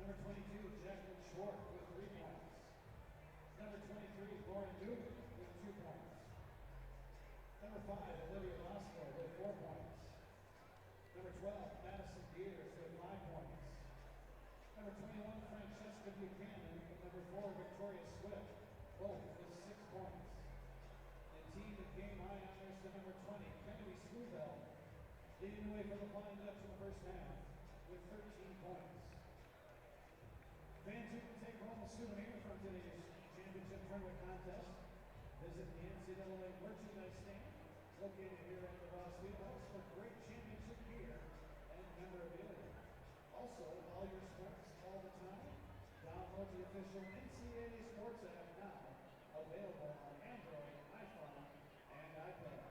Number 22, Jacqueline Schwartz with 3 points. Number 23, Lauren Newman with 2 points. Number 5, Olivia Lasco with 4 points. Number 12, Madison Gears with 5 points. Number 21, Francesca Buchanan, and number 4, Victoria Swift, both with 6 points. The team that came high honors to number 20, Kennedy Schoolbell, leading the way for the Flying Dutch in the first half with 13 points. Fans who can take home a souvenir from today's championship tournament contest, visit the NCAA merchandise stand located here at the Ross Fieldhouse for great championship gear and memorabilia. Also, all your sports all the time. Download the official NCAA Sports app now, available on Android, iPhone, and iPad.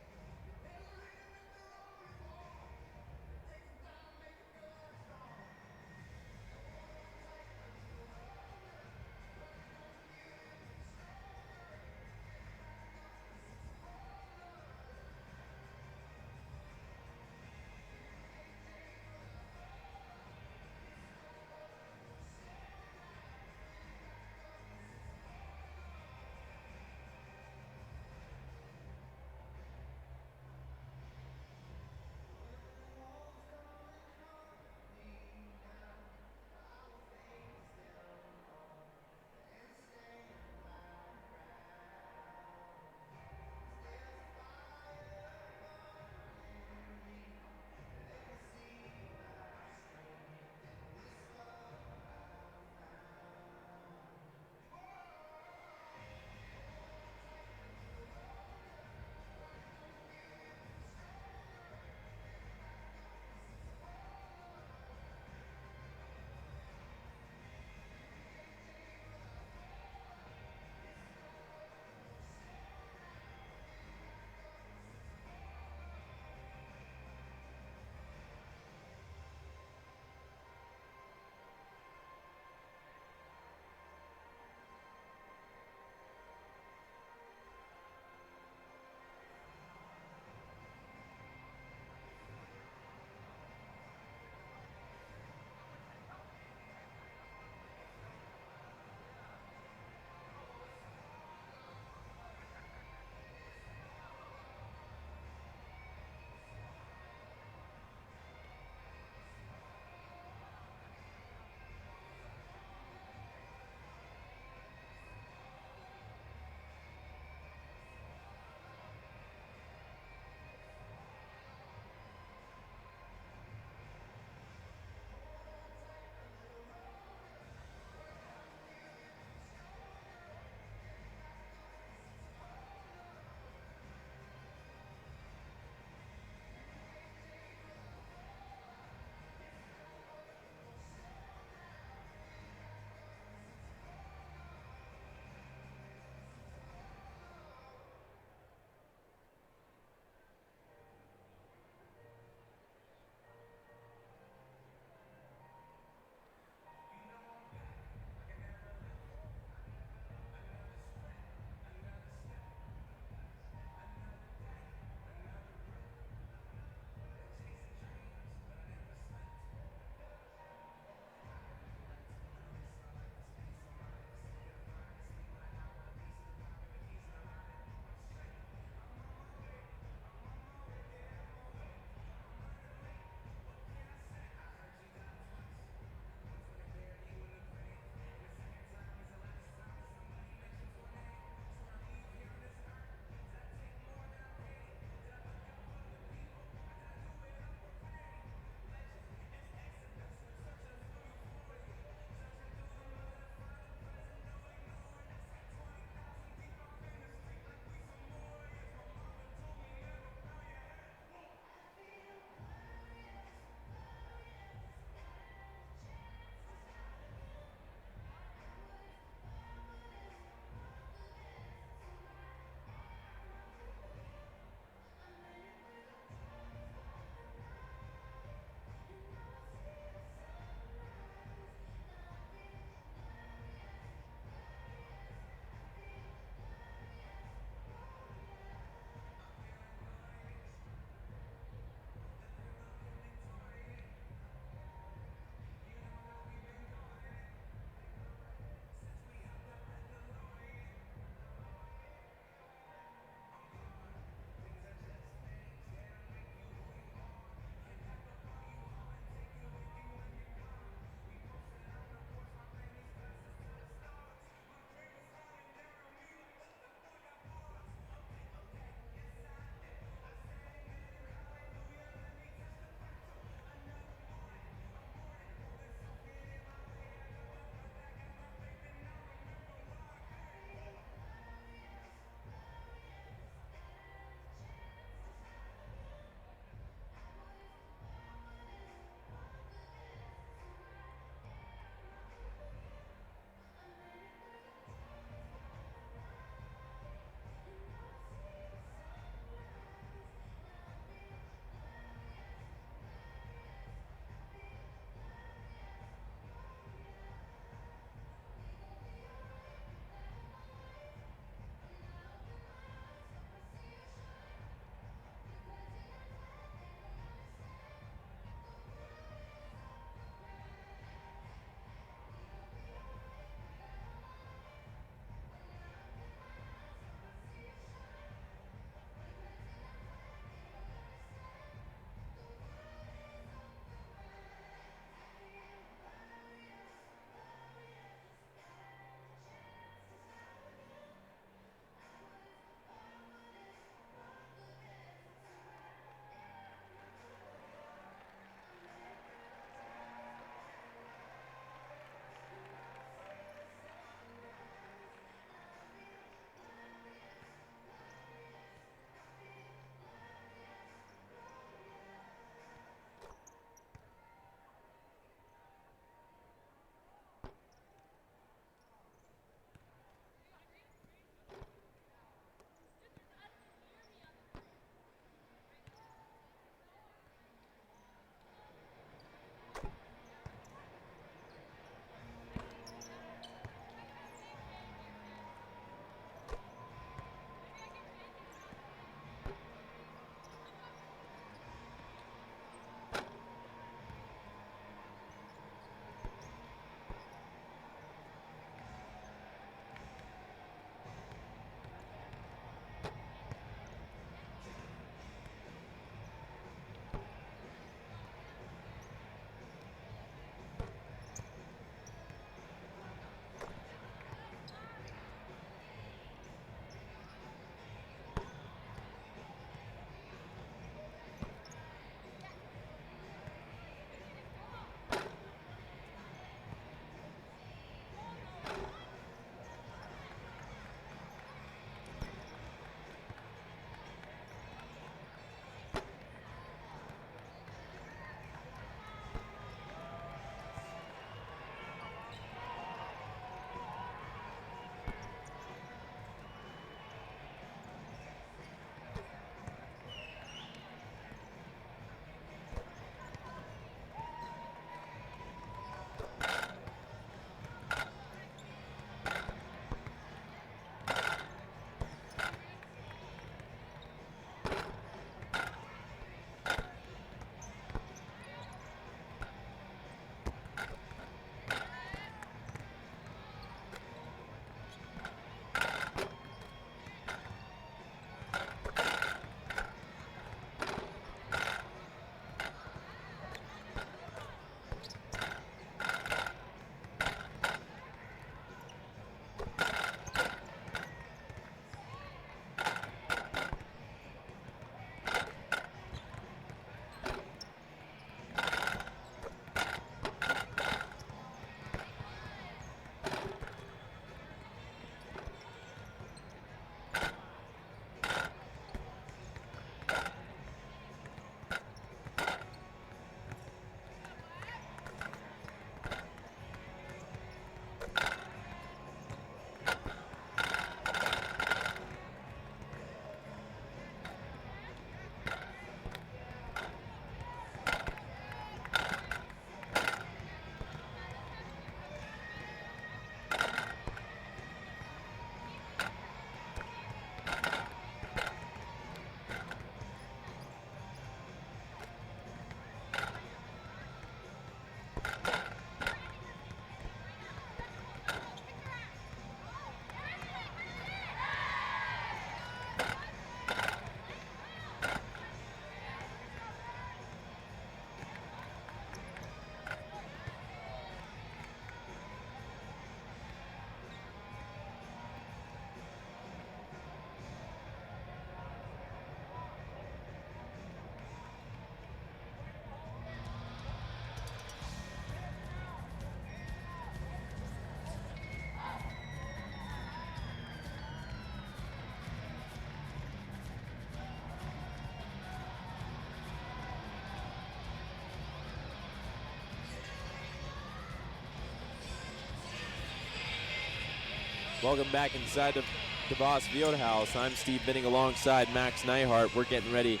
Welcome back inside the DeVos Fieldhouse. I'm Steve Binning alongside Max Neihart. We're getting ready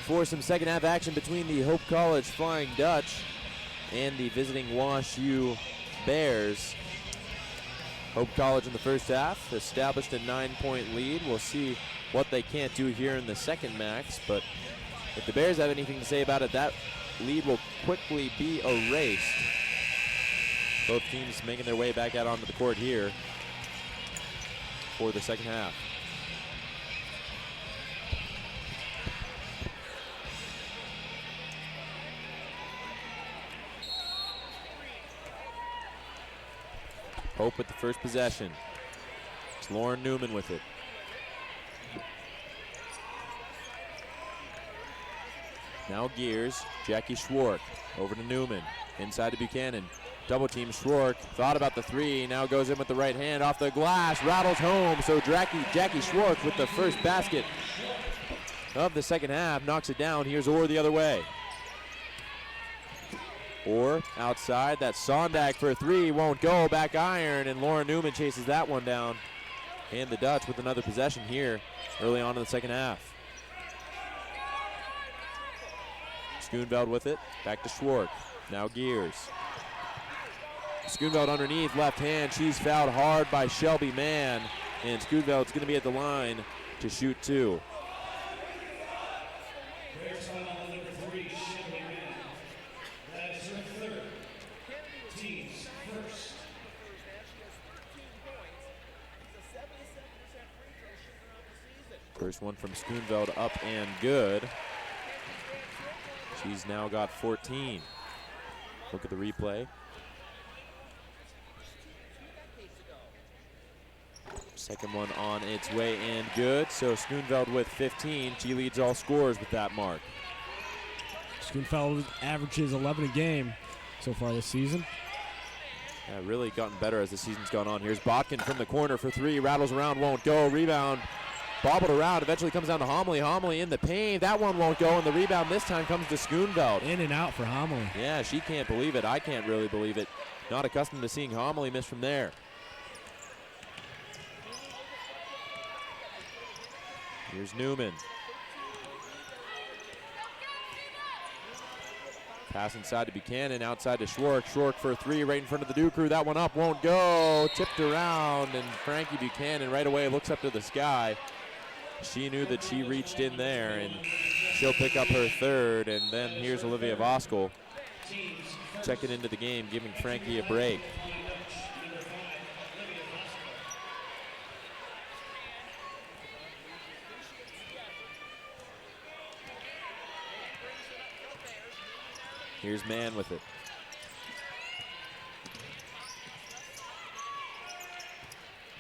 for some second half action between the Hope College Flying Dutch and the visiting Wash U Bears. Hope College in the first half established a 9-point lead. We'll see what they can't do here in the second, Max, but if the Bears have anything to say about it, that lead will quickly be erased. Both teams making their way back out onto the court here for the second half. Hope with the first possession. It's Lauren Newman with it. Now Gears, Jackie Schwark over to Newman, inside to Buchanan. Double team Schwark, thought about the three, now goes in with the right hand off the glass, rattles home, so Jackie Schwark with the first basket of the second half, knocks it down. Here's Orr the other way. Orr outside, that's Sondag for a three, won't go, back iron, and Lauren Newman chases that one down. And the Dutch with another possession here early on in the second half. Schoonveld with it, back to Schwark, now Gears. Schoonveld underneath, left hand. She's fouled hard by Shelby Mann, and Schoonveld's going to be at the line to shoot two. Bears foul on number 3, Shelby Mann. That is her third. Team's first. First one from Schoonveld up and good. She's now got 14. Look at the replay. Second one on its way and good. So Schoonveld with 15. She leads all scorers with that mark. Schoonveld averages 11 a game so far this season. Yeah, really gotten better as the season's gone on. Here's Botkin from the corner for three. Rattles around, won't go. Rebound, bobbled around. Eventually comes down to Homily. Homily in the paint. That one won't go, and the rebound this time comes to Schoonveld. In and out for Homily. Yeah, she can't believe it. I can't really believe it. Not accustomed to seeing Homily miss from there. Here's Newman. Pass inside to Buchanan, outside to Schwark. Schwark for a three right in front of the Dew Crew. That one up, won't go. Tipped around, and Frankie Buchanan right away looks up to the sky. She knew that she reached in there, and she'll pick up her third. And then here's Olivia Voskel checking into the game, giving Frankie a break. Here's Mann with it.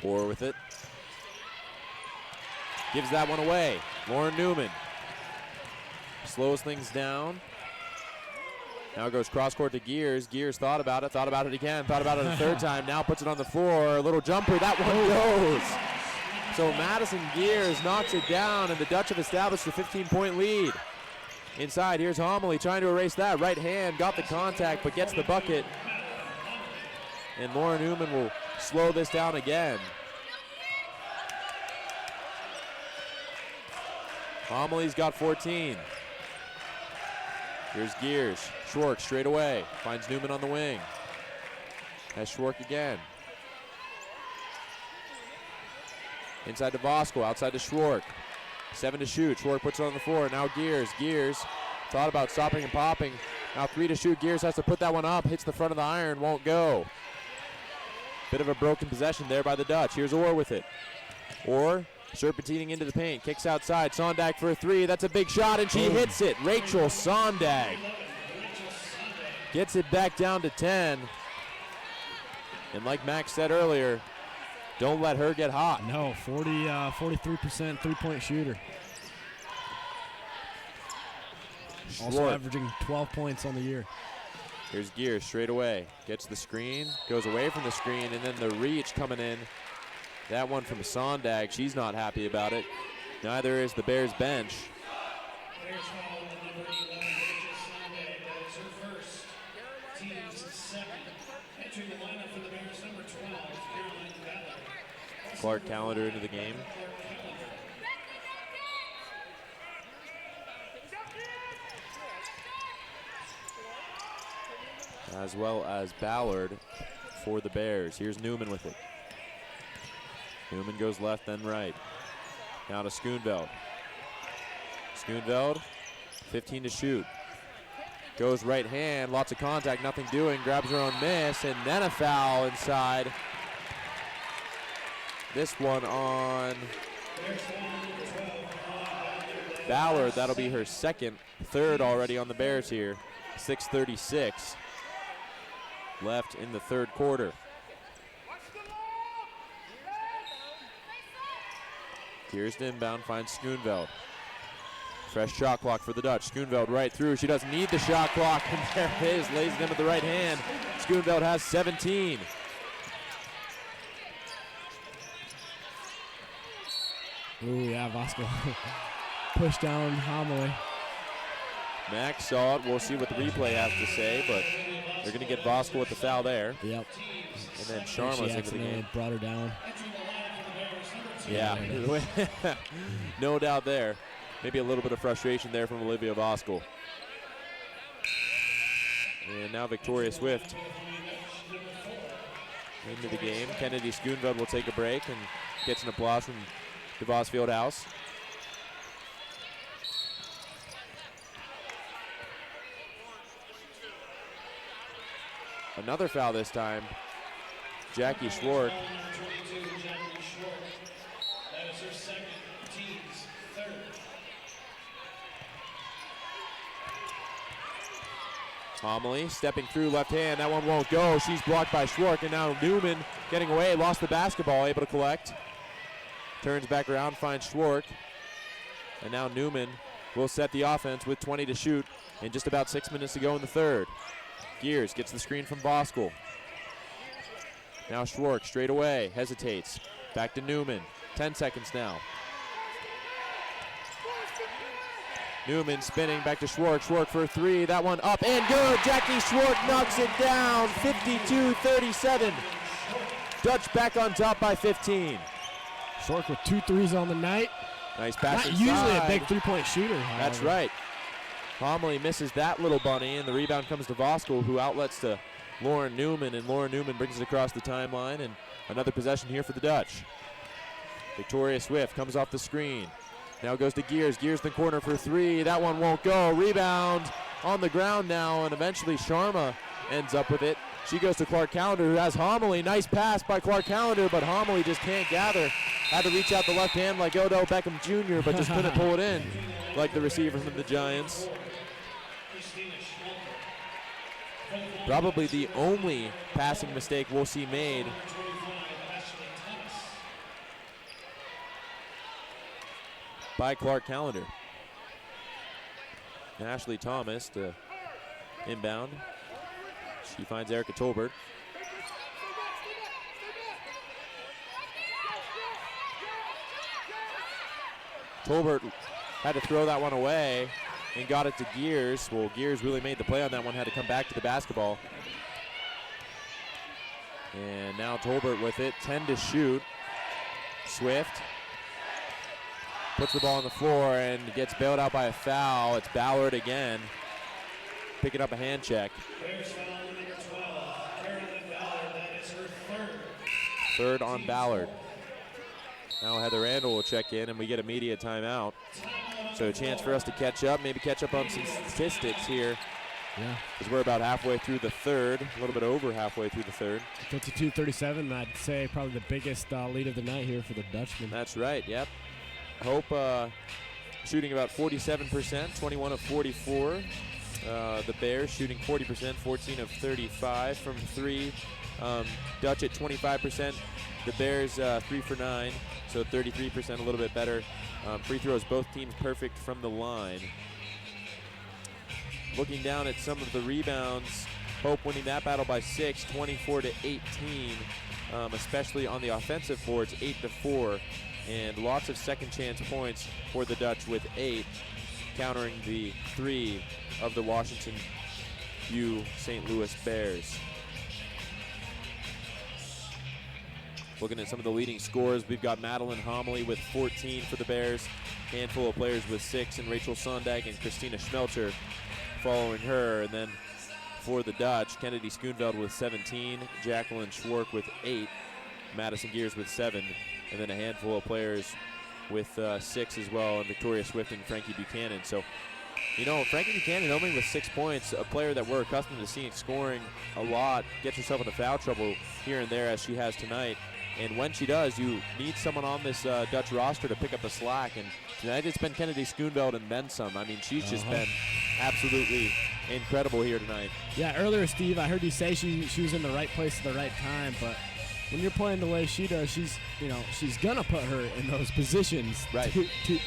Orr with it. Gives that one away. Lauren Newman slows things down. Now goes cross court to Gears. Gears thought about it again, thought about it a third time. Now puts it on the floor. A little jumper. That one goes. So Madison Gears knocks it down, and the Dutch have established a 15-point lead. Inside, here's Homily trying to erase that. Right hand, got the contact, but gets the bucket. And Lauren Newman will slow this down again. Homily's got 14. Here's Gears. Schwark straight away. Finds Newman on the wing. Has Schwark again. Inside to Voskel, outside to Schwark. 7 to shoot. Schwark puts it on the floor. Now Gears. Gears thought about stopping and popping. Now 3 to shoot. Gears has to put that one up. Hits the front of the iron. Won't go. Bit of a broken possession there by the Dutch. Here's Orr with it. Orr serpentining into the paint. Kicks outside. Sondag for a 3. That's a big shot, and she hits it. Rachel Sondag gets it back down to 10. And like Max said earlier, don't let her get hot. No, 43% three-point shooter. Also averaging 12 points on the year. Here's Gears straight away. Gets the screen, goes away from the screen, and then the reach coming in. That one from Sondag. She's not happy about it. Neither is the Bears bench. Clark Callender into the game. As well as Ballard for the Bears. Here's Newman with it. Newman goes left, then right. Now to Schoonveld. Schoonveld, 15 to shoot. Goes right hand, lots of contact, nothing doing. Grabs her own miss, and then a foul inside. This one on Ballard. That'll be her third already on the Bears here. 6:36 left in the third quarter. Here's inbound, finds Schoonveld. Fresh shot clock for the Dutch. Schoonveld right through. She doesn't need the shot clock, and there it is. Lays it in with the right hand. Schoonveld has 17. Ooh, yeah, Vasco pushed down Homily. Max saw it. We'll see what the replay has to say, but they're going to get Vasco with the foul there. Yep. And then Sharma's into the game. Brought her down. Yeah, no doubt there. Maybe a little bit of frustration there from Olivia Voskuhl. And now Victoria Swift into the game. Kennedy Schoonveld will take a break and gets an applause from DeVos Fieldhouse. Another foul this time. Jackie Schwartz. Homily stepping through left hand. That one won't go. She's blocked by Schwartz, and now Newman getting away. Lost the basketball, able to collect. Turns back around, finds Schwartz. And now Newman will set the offense with 20 to shoot and just about 6 minutes to go in the third. Gears gets the screen from Voskuhl. Now Schwartz straight away, hesitates. Back to Newman, 10 seconds now. Newman spinning, back to Schwartz. Schwartz for a 3, that one up and good. Jackie Schwartz knocks it down, 52-37. Dutch back on top by 15. Schwartz with 2 threes on the night. Nice pass Not inside. usually a big three-point shooter. That's right. Homily misses that little bunny, and the rebound comes to Voskuhl, who outlets to Lauren Newman, and Lauren Newman brings it across the timeline, and another possession here for the Dutch. Victoria Swift comes off the screen. Now goes to Gears. Gears in the corner for 3. That one won't go. Rebound on the ground now, and eventually Sharma ends up with it. She goes to Clark Callender, who has Homily. Nice pass by Clark Callender, but Homily just can't gather. Had to reach out the left hand like Odell Beckham Jr., but just couldn't pull it in like the receiver from the Giants. Probably the only passing mistake we'll see made by Clark Callender. And Ashley Thomas to inbound. She finds Erica Tolbert. Tolbert had to throw that one away and got it to Gears. Well, Gears really made the play on that one, had to come back to the basketball. And now Tolbert with it, 10 to shoot. Swift puts the ball on the floor and gets bailed out by a foul. It's Ballard again, picking up a hand check. Third on Ballard. Now Heather Randall will check in, and we get a media timeout. So a chance for us to catch up, maybe catch up on some statistics here Yeah. Because we're about halfway through the third, a little bit over halfway through the third. 52-37, I'd say probably the biggest lead of the night here for the Dutchmen. That's right, yep. Hope shooting about 47%, 21 of 44. The Bears shooting 40%, 14 of 35 from three. Dutch at 25%. The Bears 3 for 9, so 33%, a little bit better. Free throws, both teams perfect from the line. Looking down at some of the rebounds, Hope winning that battle by 6, 24-18, especially on the offensive boards, 8-4, and lots of second chance points for the Dutch with 8, countering the 3 of the Washington U St. Louis Bears. Looking at some of the leading scorers, we've got Madeline Homily with 14 for the Bears, handful of players with 6, and Rachel Sondag and Christina Schmelcher following her. And then for the Dutch, Kennedy Schoonveld with 17, Jacqueline Schwark with 8, Madison Gears with 7, and then a handful of players with 6 as well, and Victoria Swift and Frankie Buchanan. So, you know, Frankie Buchanan only with 6 points, a player that we're accustomed to seeing scoring a lot, gets herself into foul trouble here and there as she has tonight. And when she does, you need someone on this Dutch roster to pick up the slack. And tonight it's been Kennedy Schoonveld and then some. I mean, she's just been absolutely incredible here tonight. Yeah, earlier, Steve, I heard you say she was in the right place at the right time. But when you're playing the way she does, she's going to put her in those positions right. to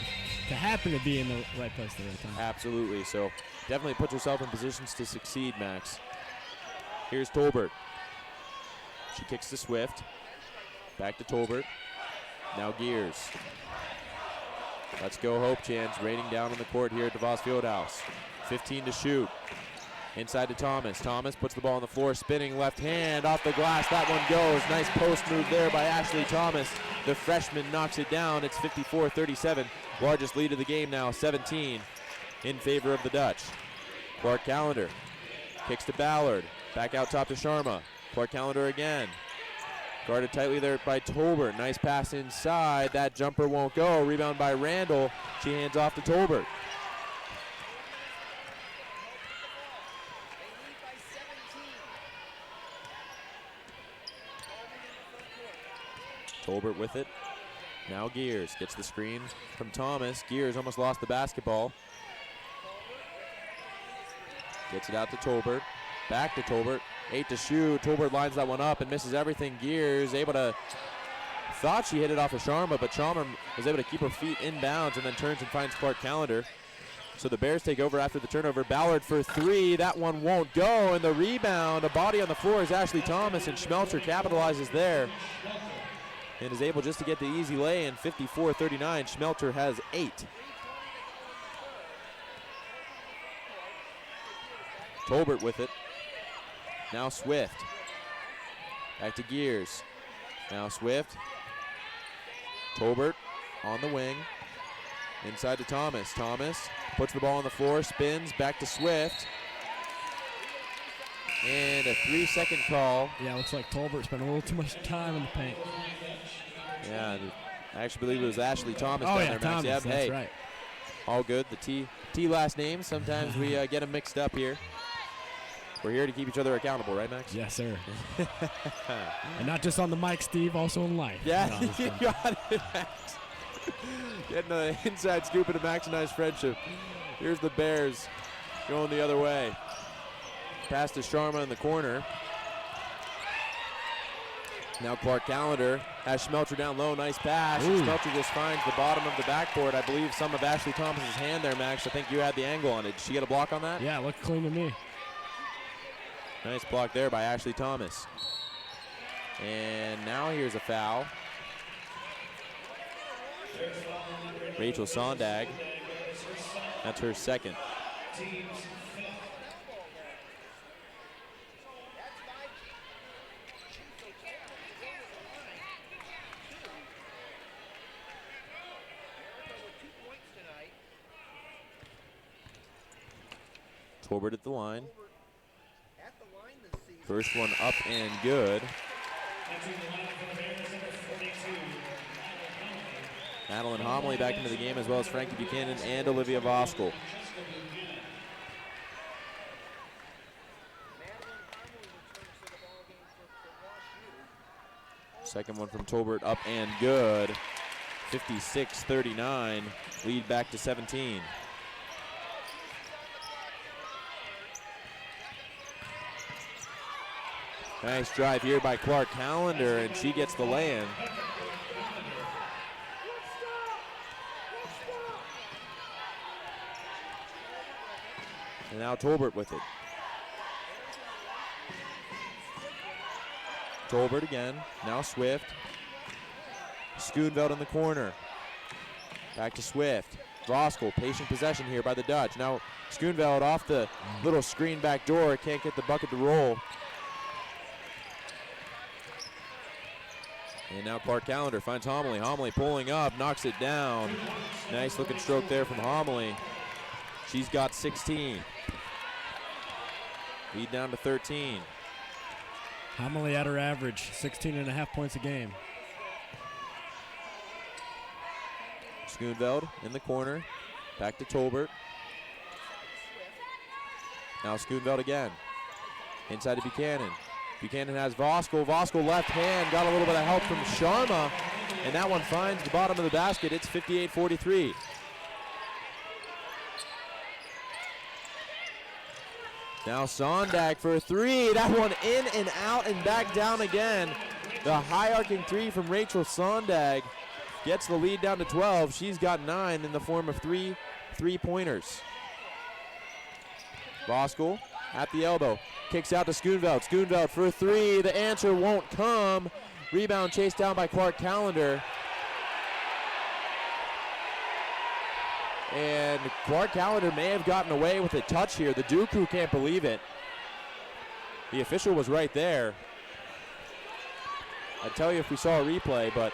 happen to be in the right place at the right time. Absolutely. So definitely puts herself in positions to succeed, Max. Here's Tolbert. She kicks to Swift. Back to Tolbert. Now Gears. Let's go Hope chants raining down on the court here at DeVos Fieldhouse. 15 to shoot. Inside to Thomas. Thomas puts the ball on the floor, spinning left hand off the glass. That one goes. Nice post move there by Ashley Thomas. The freshman knocks it down. It's 54-37. Largest lead of the game now, 17 in favor of the Dutch. Clark Callender kicks to Ballard. Back out top to Sharma. Clark Callender again. Guarded tightly there by Tolbert. Nice pass inside. That jumper won't go. Rebound by Randall. She hands off to Tolbert. Tolbert with it. Now Gears gets the screen from Thomas. Gears almost lost the basketball. Gets it out to Tolbert. Back to Tolbert. 8 to shoot. Tolbert lines that one up and misses everything. Gears able to, thought she hit it off of Sharma, but Sharma was able to keep her feet inbounds and then turns and finds Clark Callender. So the Bears take over after the turnover. Ballard for 3. That one won't go. And the rebound, a body on the floor is Ashley Thomas, and Schmelcher capitalizes there and is able just to get the easy lay in. 54-39. Schmelcher has 8. Tolbert with it. Now Swift. Back to Gears. Now Swift. Tolbert on the wing. Inside to Thomas. Thomas puts the ball on the floor, spins, back to Swift. And a 3-second call. Yeah, looks like Tolbert spent a little too much time in the paint. Yeah, I actually believe it was Ashley Thomas down there, Max. Thomas, yep, that's hey, right. All good. The T last name, sometimes we get them mixed up here. We're here to keep each other accountable, right, Max? Yes, sir. And not just on the mic, Steve, also in life. Yeah, you got it, Max. Getting the inside scoop into Max and I's friendship. Here's the Bears going the other way. Pass to Sharma in the corner. Now Clark Callender has Schmelcher down low. Nice pass. Schmelcher just finds the bottom of the backboard. I believe some of Ashley Thomas's hand there, Max. I think you had the angle on it. Did she get a block on that? Yeah, looked clean to me. Nice block there by Ashley Thomas. And now here's a foul. Rachel Sondag. That's her second. Tolbert at the line. First one up and good. Madeline Homily back into the game, as well as Frankie Buchanan and Olivia Voskel. Second one from Tolbert, up and good. 56-39, lead back to 17. Nice drive here by Clark Callender, and she gets the lay-in. And now Tolbert with it. Tolbert again, now Swift. Schoonveld in the corner. Back to Swift. Voskel, patient possession here by the Dutch. Now Schoonveld off the little screen back door, can't get the bucket to roll. And now Clark Callender finds Homily. Homily pulling up, knocks it down. Nice looking stroke there from Homily. She's got 16. Lead down to 13. Homily at her average, 16.5 points a game. Schoonveld in the corner. Back to Tolbert. Now Schoonveld again. Inside to Buchanan. Buchanan has Voskel. Voskel left hand. Got a little bit of help from Sharma. And that one finds the bottom of the basket. It's 58-43. Now Sondag for a three. That one in and out and back down again. The high arcing three from Rachel Sondag gets the lead down to 12. She's got 9 in the form of 3 3-pointers. Voskel at the elbow. Kicks out to Schoonveld. Schoonveld for a three. The answer won't come. Rebound chased down by Clark Callender. And Clark Callender may have gotten away with a touch here. The Dooku can't believe it. The official was right there. I'd tell you if we saw a replay, but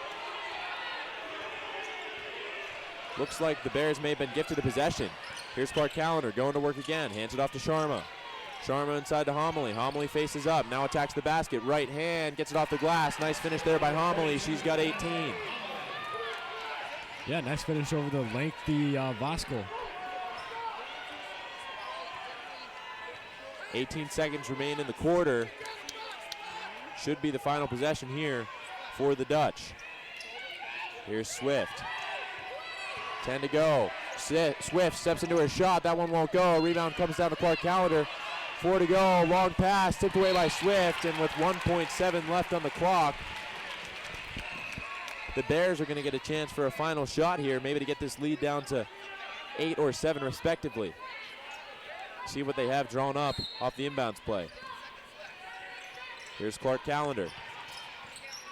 looks like the Bears may have been gifted a possession. Here's Clark Callender going to work again. Hands it off to Sharma. Sharma inside to Homily. Homily faces up. Now attacks the basket. Right hand. Gets it off the glass. Nice finish there by Homily. She's got 18. Yeah, nice finish over the lengthy Voskel. 18 seconds remain in the quarter. Should be the final possession here for the Dutch. Here's Swift. 10 to go. Swift steps into her shot. That one won't go. Rebound comes down to Clark Callender. 4 to go. Long pass tipped away by Swift, and with 1.7 left on the clock, the Bears are going to get a chance for a final shot here, maybe to get this lead down to 8 or 7 respectively. See what they have drawn up off the inbounds play. Here's Clark Callender.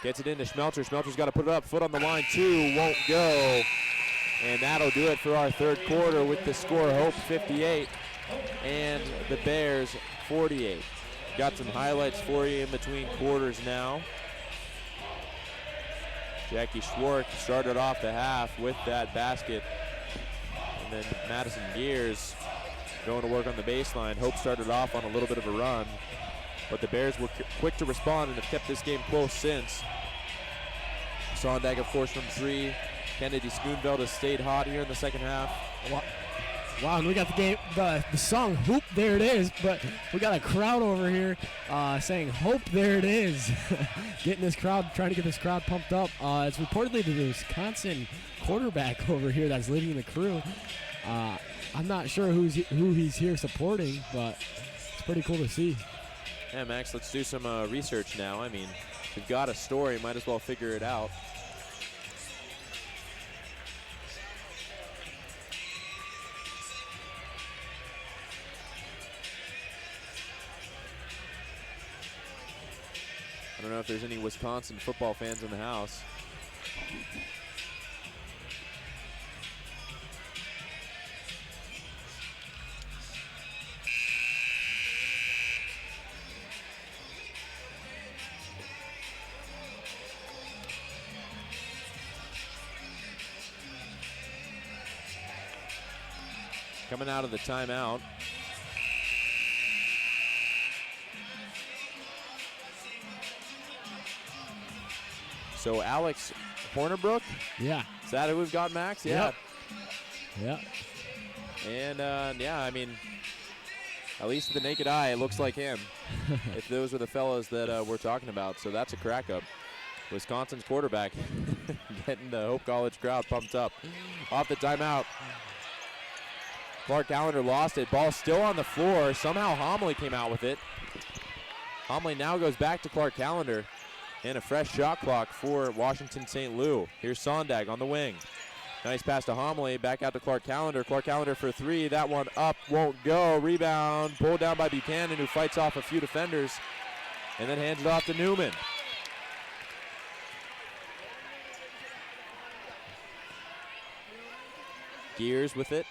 Gets it into Schmelter. Schmelter's got to put it up. Foot on the line, 2. Won't go. And that'll do it for our third quarter with the score Hope 58 and the Bears 48. Got some highlights for you in between quarters now. Jackie Schwartz started off the half with that basket. And then Madison Gears going to work on the baseline. Hope started off on a little bit of a run, but the Bears were quick to respond and have kept this game close since. Sondag, of course, from 3. Kennedy Schoonveld has stayed hot here in the second half. Wow, and we got the song Hoop, there it is, but we got a crowd over here saying Hope, there it is. Trying to get this crowd pumped up. It's reportedly the Wisconsin quarterback over here that's leading the crew. I'm not sure who he's here supporting, but it's pretty cool to see. Yeah, Max, let's do some research now. I mean, we've got a story, might as well figure it out. I don't know if there's any Wisconsin football fans in the house. Coming out of the timeout. So Alex Hornerbrook? Yeah. Is that who we've got, Max? Yeah. Yep. And yeah, I mean, at least to the naked eye, it looks like him. If those were the fellas that we're talking about. So that's a crack up. Wisconsin's quarterback getting the Hope College crowd pumped up. Off the timeout. Clark Callender lost it. Ball still on the floor. Somehow Homily came out with it. Homily now goes back to Clark Callender. And a fresh shot clock for Washington St. Lou. Here's Sondag on the wing. Nice pass to Homily. Back out to Clark Callender. Clark Callender for three. That one up, won't go. Rebound pulled down by Buchanan, who fights off a few defenders and then hands it off to Newman. Gears with it.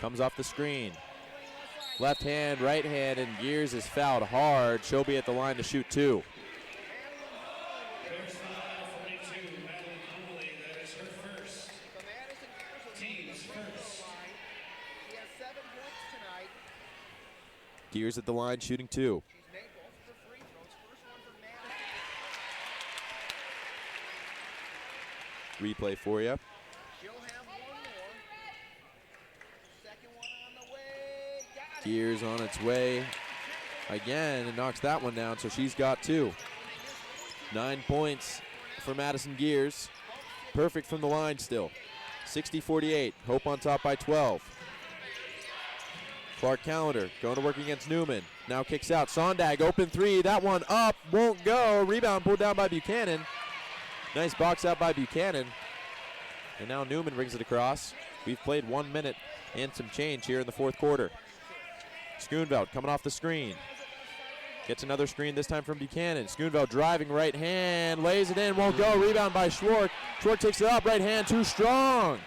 Comes off the screen. Left hand, right hand, and Gears is fouled hard. She'll be at the line to shoot two. Gears at the line, shooting two. Replay for you. Gears on its way again and knocks that one down, so she's got two. 9 points for Madison Gears. Perfect from the line still. 60-48, Hope on top by 12. Clark Callender going to work against Newman. Now kicks out. Sondag, open three. That one up, won't go. Rebound pulled down by Buchanan. Nice box out by Buchanan. And now Newman brings it across. We've played 1 minute and some change here in the fourth quarter. Schoonveld coming off the screen. Gets another screen, this time from Buchanan. Schoonveld driving right hand, lays it in, won't go. Rebound by Schwartz. Schwartz takes it up, right hand too strong.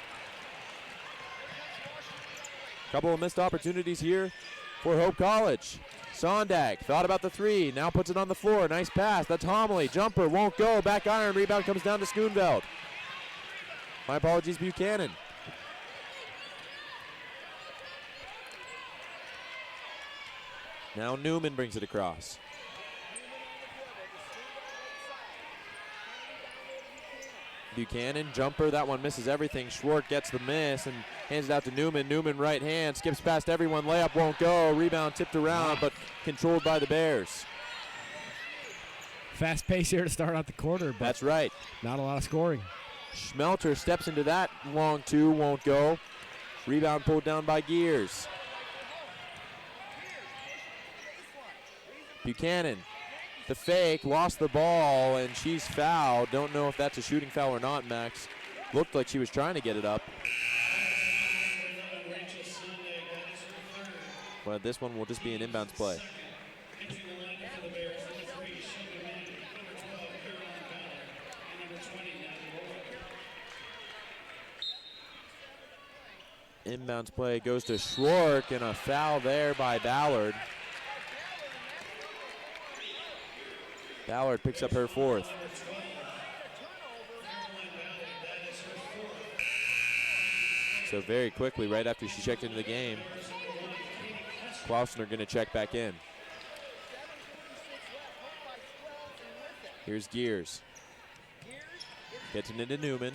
Couple of missed opportunities here for Hope College. Sondag thought about the three, now puts it on the floor. Nice pass, that's Homily. Jumper won't go, back iron, rebound comes down to Schoonveld. My apologies, Buchanan. Now Newman brings it across. Buchanan, jumper, that one misses everything. Schwartz gets the miss and hands it out to Newman. Newman right hand, skips past everyone, layup won't go. Rebound tipped around, but controlled by the Bears. Fast pace here to start out the quarter, but that's right. Not a lot of scoring. Schmelter steps into that long two, won't go. Rebound pulled down by Gears. Buchanan, the fake, lost the ball, and she's fouled. Don't know if that's a shooting foul or not, Max. Looked like she was trying to get it up. But this one will just be an inbounds play. Inbounds play goes to Schwartz, and a foul there by Ballard. Ballard picks up her fourth. So very quickly, right after she checked into the game, Klausner going to check back in. Here's Gears. Gets it into Newman.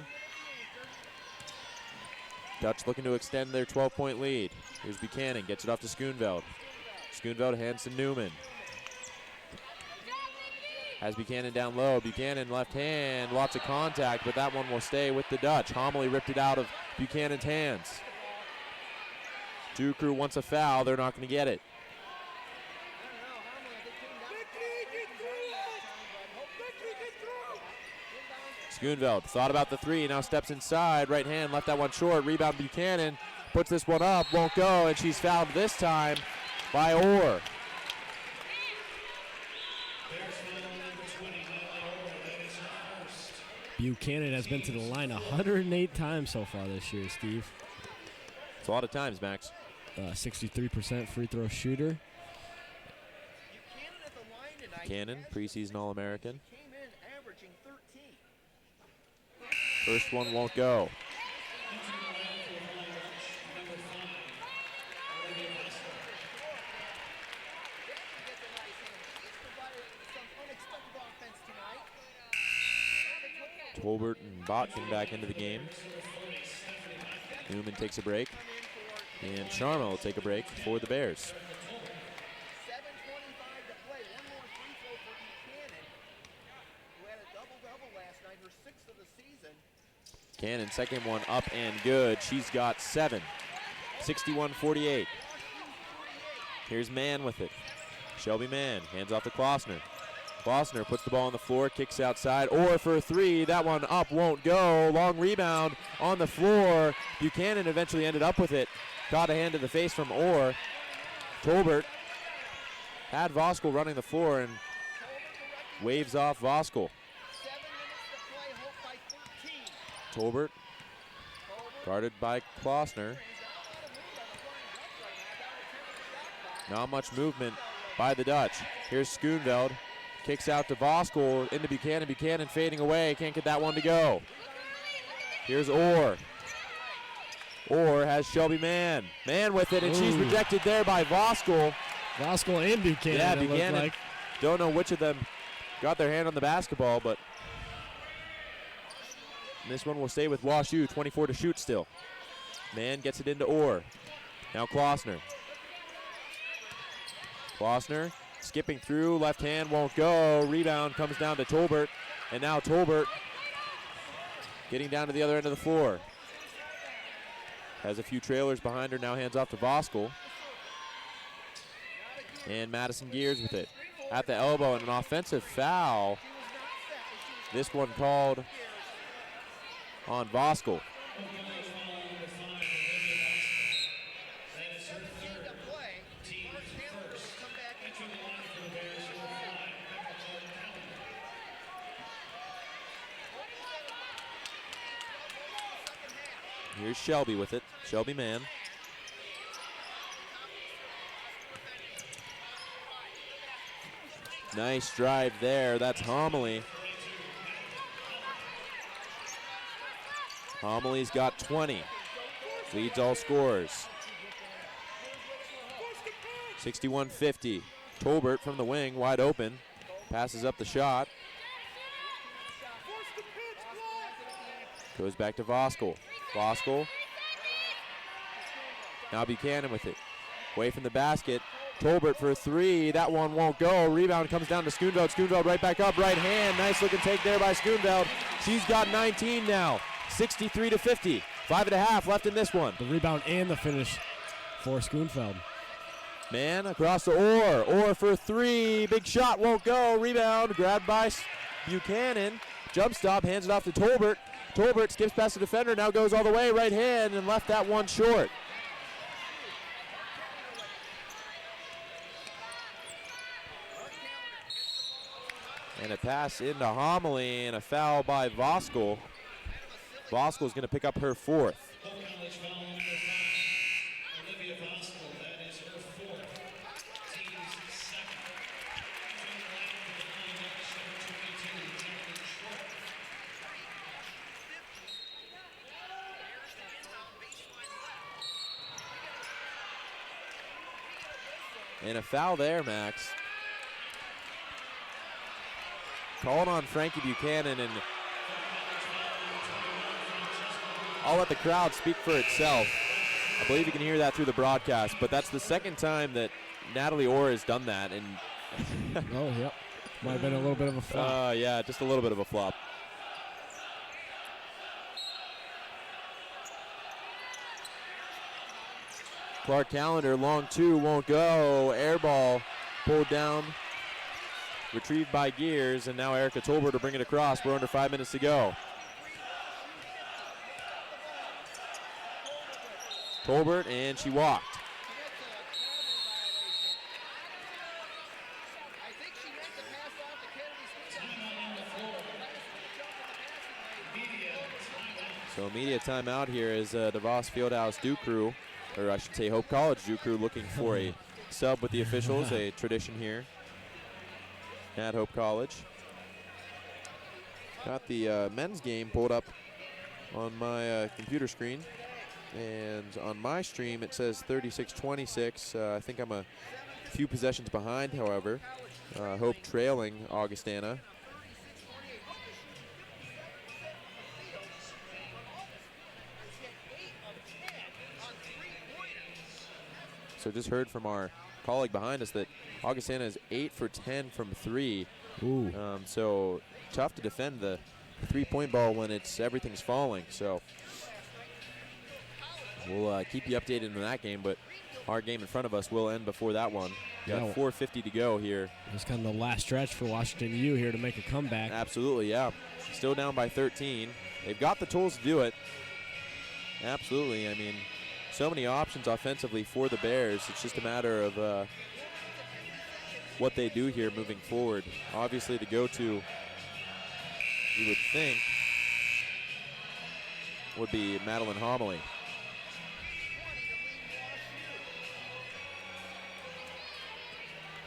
Dutch looking to extend their 12-point lead. Here's Buchanan, gets it off to Schoonveld. Schoonveld hands to Newman. Has Buchanan down low. Buchanan left hand, lots of contact, but that one will stay with the Dutch. Homily ripped it out of Buchanan's hands. Dew Crew wants a foul. They're not going to get it. Schoonveld thought about the three, now steps inside. Right hand, left that one short. Rebound Buchanan, puts this one up, won't go, and she's fouled this time by Orr. Buchanan has been to the line 108 times so far this year, Steve. It's a lot of times, Max. 63% free throw shooter. Buchanan, preseason All-American. First one won't go. Tolbert and Botkin back into the game. Newman takes a break. And Sharma will take a break for the Bears. Buchanan, second one up and good. She's got 7. 61-48. Here's Mann with it. Shelby Mann hands off to Klossner. Klossner puts the ball on the floor, kicks outside. Orr for 3. That one up, won't go. Long rebound on the floor. Buchanan eventually ended up with it. Caught a hand to the face from Orr. Tolbert had Voskuhl running the floor and waves off Voskuhl. Tolbert guarded by Klossner. Not much movement by the Dutch. Here's Schoonveld. Kicks out to Voskuhl into Buchanan. Buchanan fading away. Can't get that one to go. Here's Orr. Orr has Shelby Mann. Mann with it, and she's rejected there by Voskuhl. Voskuhl and Buchanan. Yeah, Buchanan. Like. Don't know which of them got their hand on the basketball, but this one will stay with Wash U. 24 to shoot still. Mann gets it into Orr. Now Klossner. Klossner skipping through, left hand won't go. Rebound comes down to Tolbert, and now Tolbert getting down to the other end of the floor. Has a few trailers behind her, now hands off to Voskuhl. And Madison Gears with it. At the elbow and an offensive foul. This one called on Voskuhl. Here's Shelby with it. Shelby Mann. Nice drive there. That's Homily. Homily's got 20. Leads all scorers. 61-50. Tolbert from the wing, wide open. Passes up the shot. Goes back to Voskuhl. Voskuhl. Now Buchanan with it. Away from the basket. Tolbert for 3. That one won't go. Rebound comes down to Schoonveld. Schoonveld right back up. Right hand. Nice looking take there by Schoonveld. She's got 19 now. 63-50. 5.5 left in this one. The rebound and the finish for Schoonveld. Mann across to Orr. Orr for 3. Big shot won't go. Rebound grabbed by Buchanan. Jump stop. Hands it off to Tolbert. Tolbert skips past the defender. Now goes all the way. Right hand and left that one short. And a pass into Homily and a foul by Voskuhl. Voskuhl is going to pick up her 4th. And a foul there, Max. Called on Frankie Buchanan, and I'll let the crowd speak for itself. I believe you can hear that through the broadcast, but that's the second time that Natalie Orr has done that. And oh, yep. Might have been a little bit of a flop. Yeah, just a little bit of a flop. Clark Callender, long 2, won't go. Air ball pulled down. Retrieved by Gears, and now Erica Tolbert to bring it across. We're under 5 minutes to go. Tolbert, and she walked. So media timeout here is DeVos Fieldhouse Dew Crew, or I should say Hope College Dew Crew, looking for a sub with the officials, a tradition here at Hope College. Got the men's game pulled up on my computer screen, and on my stream it says 36-26. I think I'm a few possessions behind, however. Hope trailing Augustana. So just heard from our colleague behind us that Augustana is 8 for 10 from 3. Ooh. So tough to defend the three-point ball when everything's falling. So we'll keep you updated in that game, but our game in front of us will end before that one. Got 4:50 to go here. It's kind of the last stretch for Washington U here to make a comeback. Absolutely, yeah. Still down by 13. They've got the tools to do it. Absolutely. I mean, so many options offensively for the Bears. It's just a matter of what they do here moving forward. Obviously, the go-to, you would think, would be Madeline Homily.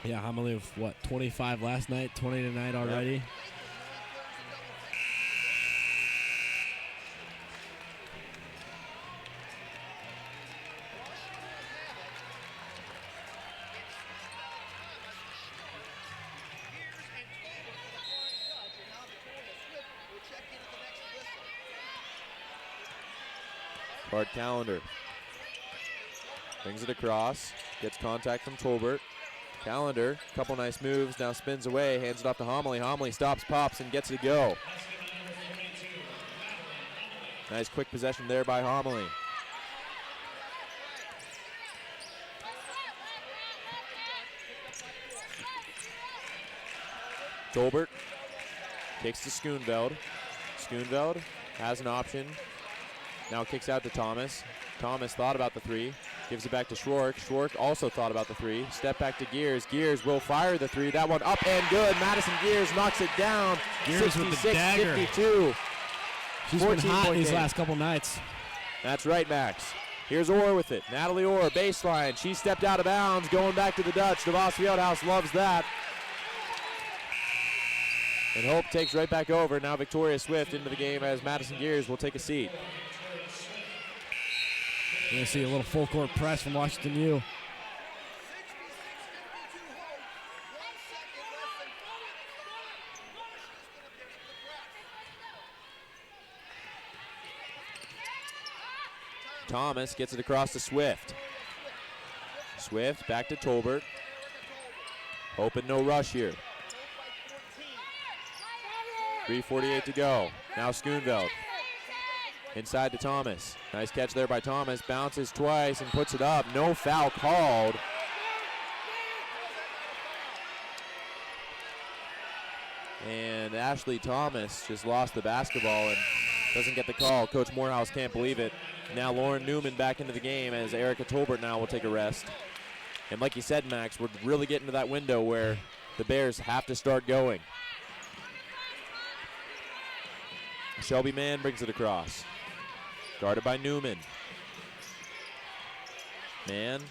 Yeah, Homily of what, 25 last night, 20 tonight already. Yep. Hard Calendar brings it across, gets contact from Tolbert. Calendar, couple nice moves, now spins away, hands it off to Homily. Homily stops, pops, and gets it to go. Nice quick possession there by Homily. Tolbert kicks to Schoonveld. Schoonveld has an option. Now kicks out to Thomas. Thomas thought about the three. Gives it back to Schwark. Schwark also thought about the three. Step back to Gears. Gears will fire the three. That one up and good. Madison Gears knocks it down. Gears with the dagger. 66-52. She's been hot these last couple nights. That's right, Max. Here's Orr with it. Natalie Orr, baseline. She stepped out of bounds, going back to the Dutch. DeVos Fieldhouse loves that. And Hope takes right back over. Now Victoria Swift into the game as Madison Gears will take a seat. You're going to see a little full court press from Washington U. Thomas gets it across to Swift. Swift back to Tolbert. Hoping no rush here. 3:48 to go. Now Schoonveld. Inside to Thomas. Nice catch there by Thomas. Bounces twice and puts it up. No foul called. And Ashley Thomas just lost the basketball and doesn't get the call. Coach Morehouse can't believe it. Now Lauren Newman back into the game as Erica Tolbert now will take a rest. And like you said, Max, we're really getting to that window where the Bears have to start going. Shelby Mann brings it across. Guarded by Newman. Mann.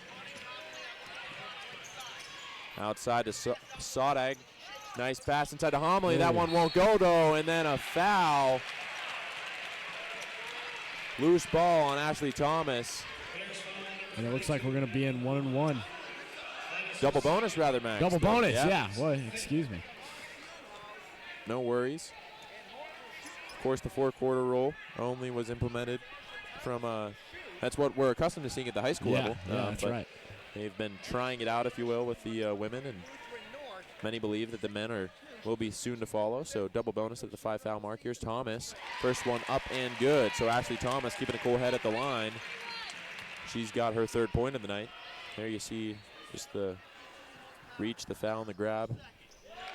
Outside to Sodag. Nice pass inside to Homily. That one won't go though, and then a foul. Loose ball on Ashley Thomas. And it looks like we're going to be in 1-1. Double bonus rather, Max. Double bonus, yeah. Well, excuse me. No worries. Of course, the four-quarter rule only was implemented from, that's what we're accustomed to seeing at the high school level. Yeah, that's right. They've been trying it out, if you will, with the women, and many believe that the men will be soon to follow. So double bonus at the 5 foul mark. Here's Thomas. First one up and good. So Ashley Thomas keeping a cool head at the line. She's got her 3rd point of the night. There you see just the reach, the foul, and the grab.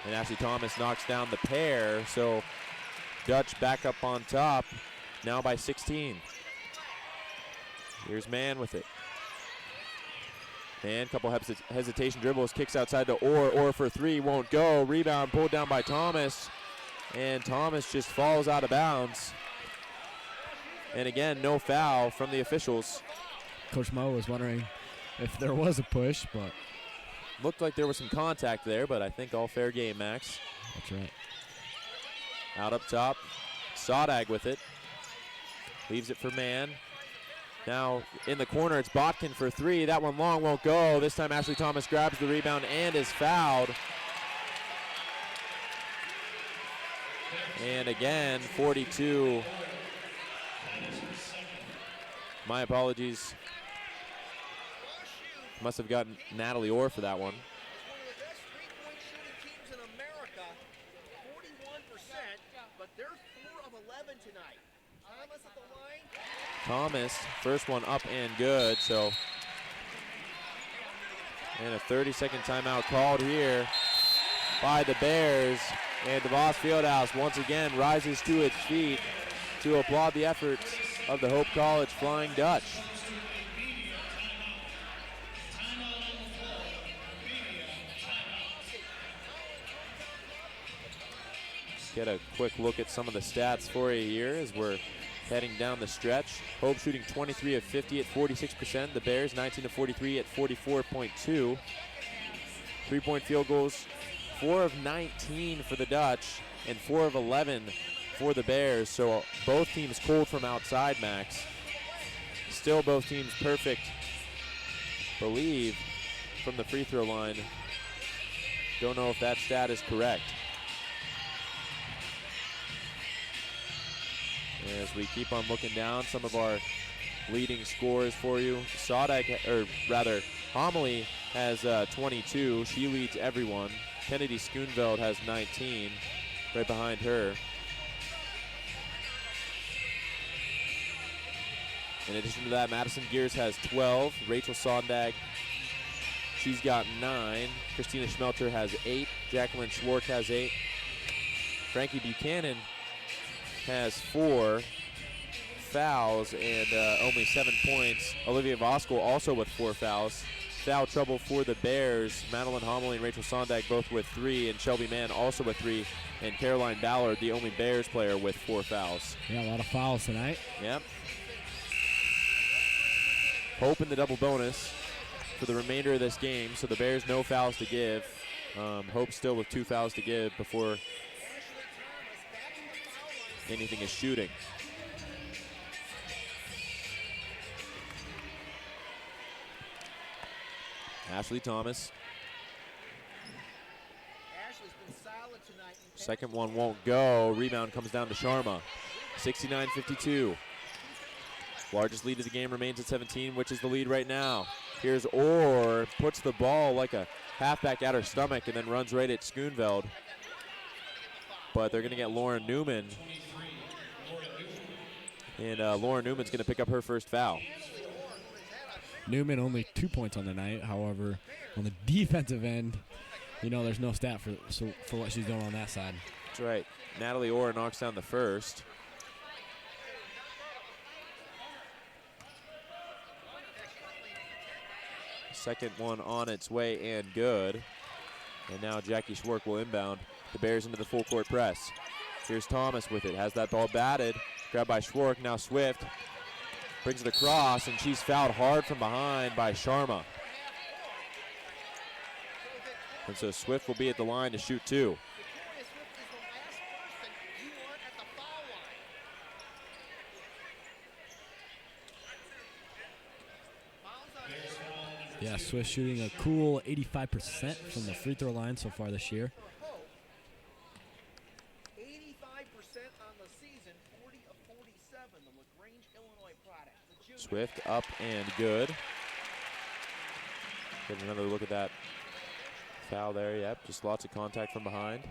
And Ashley Thomas knocks down the pair. So Dutch back up on top, now by 16. Here's Mann with it. Mann, couple hesitation dribbles, kicks outside to Orr. Orr for 3, won't go. Rebound pulled down by Thomas. And Thomas just falls out of bounds. And again, no foul from the officials. Coach Mo was wondering if there was a push, but looked like there was some contact there, but I think all fair game, Max. That's right. Out up top, Sodag with it. Leaves it for Mann. Now in the corner, it's Botkin for 3. That one long won't go. This time Ashley Thomas grabs the rebound and is fouled. And again, 42. My apologies. Must have gotten Natalie Orr for that one. Thomas, first one up and good, so. And a 30-second timeout called here by the Bears. And DeVos Fieldhouse once again rises to its feet to applaud the efforts of the Hope College Flying Dutch. Get a quick look at some of the stats for you here as we're heading down the stretch. Hope shooting 23 of 50 at 46%. The Bears 19 of 43 at 44.2. Three-point field goals, 4 of 19 for the Dutch and 4 of 11 for the Bears. So both teams cold from outside, Max. Still both teams perfect, believe, from the free throw line. Don't know if that stat is correct. As we keep on looking down, some of our leading scores for you. Homily has 22. She leads everyone. Kennedy Schoonveld has 19, right behind her. In addition to that, Madison Gears has 12. Rachel Sondag, she's got 9. Christina Schmelter has 8. Jacqueline Schwartz has 8. Frankie Buchanan has 4 fouls and only 7 points. Olivia Voskel also with 4 fouls. Foul trouble for the Bears. Madeline Homily and Rachel Sondag both with 3, and Shelby Mann also with 3, and Caroline Ballard, the only Bears player, with 4 fouls. Yeah, a lot of fouls tonight. Yep. Hope in the double bonus for the remainder of this game, so the Bears no fouls to give. Hope still with 2 fouls to give before anything is shooting. Ashley Thomas. Second one won't go. Rebound comes down to Sharma. 69-52. Largest lead of the game remains at 17, which is the lead right now. Here's Orr, puts the ball like a halfback at her stomach and then runs right at Schoonveld. But they're going to get Lauren Newman. And Lauren Newman's going to pick up her first foul. Newman only 2 points on the night. However, on the defensive end, there's no stat for what she's doing on that side. That's right. Natalie Orr knocks down the first. Second one on its way and good. And now Jackie Schwartz will inbound. The Bears into the full court press. Here's Thomas with it. Has that ball batted. Grabbed by Schwartz. Now Swift brings it across, and she's fouled hard from behind by Sharma. And so Swift will be at the line to shoot 2. Yeah, Swift shooting a cool 85% from the free throw line so far this year. 85% on the season, 40 of 47, the LaGrange, Illinois product. Swift up and good. Get another look at that foul there. Yep, just lots of contact from behind.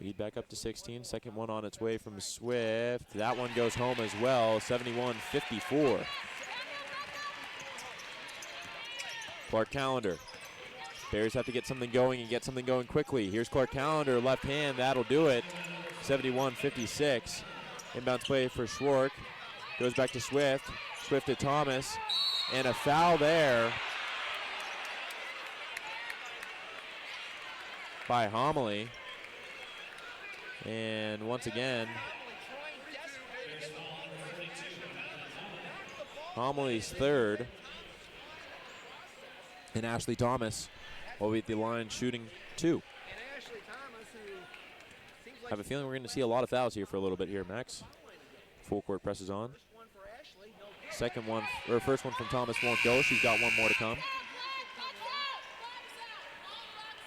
Lead back up to 16. Second one on its way from Swift. That one goes home as well, 71-54. Clark Callender. Bears have to get something going and get something going quickly. Here's Clark Callender, left hand, that'll do it. 71-56. Inbounds play for Schwartz. Goes back to Swift. Swift to Thomas. And a foul there by Homily. And once again, Homily's third. And Ashley Thomas will be at the line shooting 2. I have a feeling we're going to see a lot of fouls here for a little bit here, Max. Full court presses on. First one from Thomas won't go. She's got one more to come.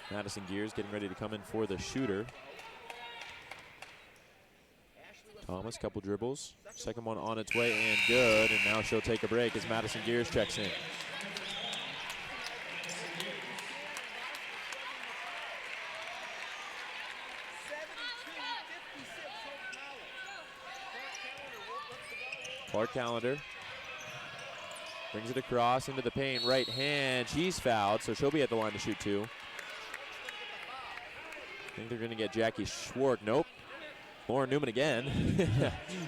Madison Gears getting ready to come in for the shooter. Thomas, couple dribbles. Second one on its way and good. And now she'll take a break as Madison Gears checks in. Clark Callender brings it across into the paint, right hand. She's fouled, so she'll be at the line to shoot 2. I think they're going to get Jackie Schwark. Nope. Lauren Newman again.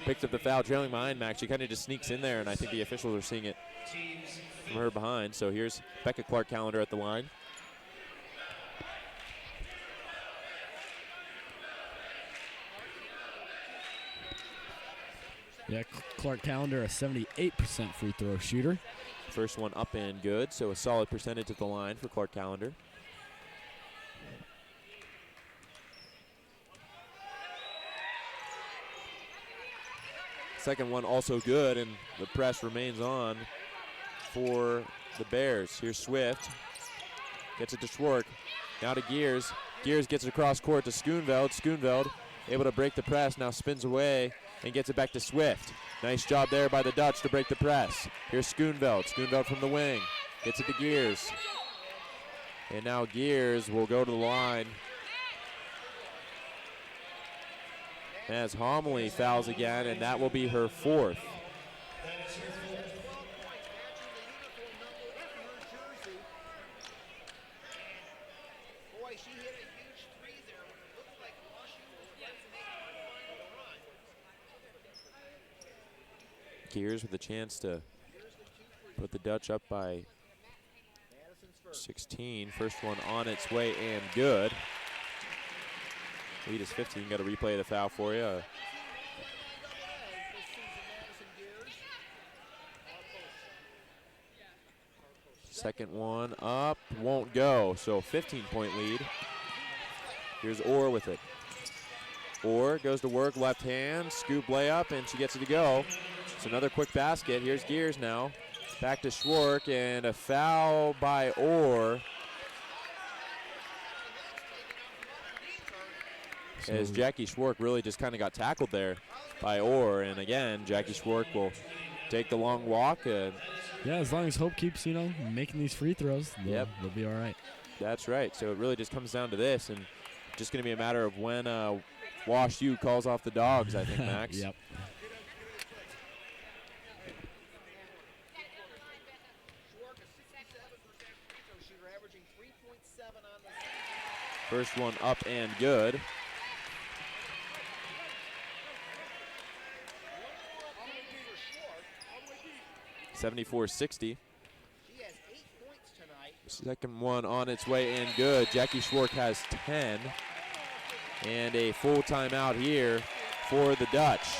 Picks up the foul, trailing behind Max. She kind of just sneaks in there, and I think the officials are seeing it from her behind. So here's Becca Clark Callender at the line. Yeah, Clark Callender, a 78% free throw shooter. First one up and good, so a solid percentage at the line for Clark Callender. Second one also good, and the press remains on for the Bears. Here's Swift. Gets it to Schwark. Now to Gears. Gears gets it across court to Schoonveld. Schoonveld able to break the press, now spins away and gets it back to Swift. Nice job there by the Dutch to break the press. Here's Schoonveld. Schoonveld from the wing. Gets it to Gears. And now Gears will go to the line as Homily fouls again, and that will be her 4th. Boy, she hit a huge 3 there. It looked like Washington was about to make a final run. Gears with a chance to put the Dutch up by 16. First one on its way and good. Lead is 15. Got a replay of the foul for you. Second one up, won't go. So 15-point lead. Here's Orr with it. Orr goes to work, left hand, scoop layup, and she gets it to go. It's another quick basket. Here's Gears now. Back to Schwark, and a foul by Orr. As Jackie Schwark really just kind of got tackled there by Orr. And again, Jackie Schwark will take the long walk. Yeah, as long as Hope keeps, making these free throws, they'll be all right. That's right. So it really just comes down to this, and just going to be a matter of when Wash U calls off the dogs, I think, Max. Yep. First one up and good. 74-60. She has 8 points tonight. Second one on its way and good. Jackie Schwark has 10. And a full timeout here for the Dutch.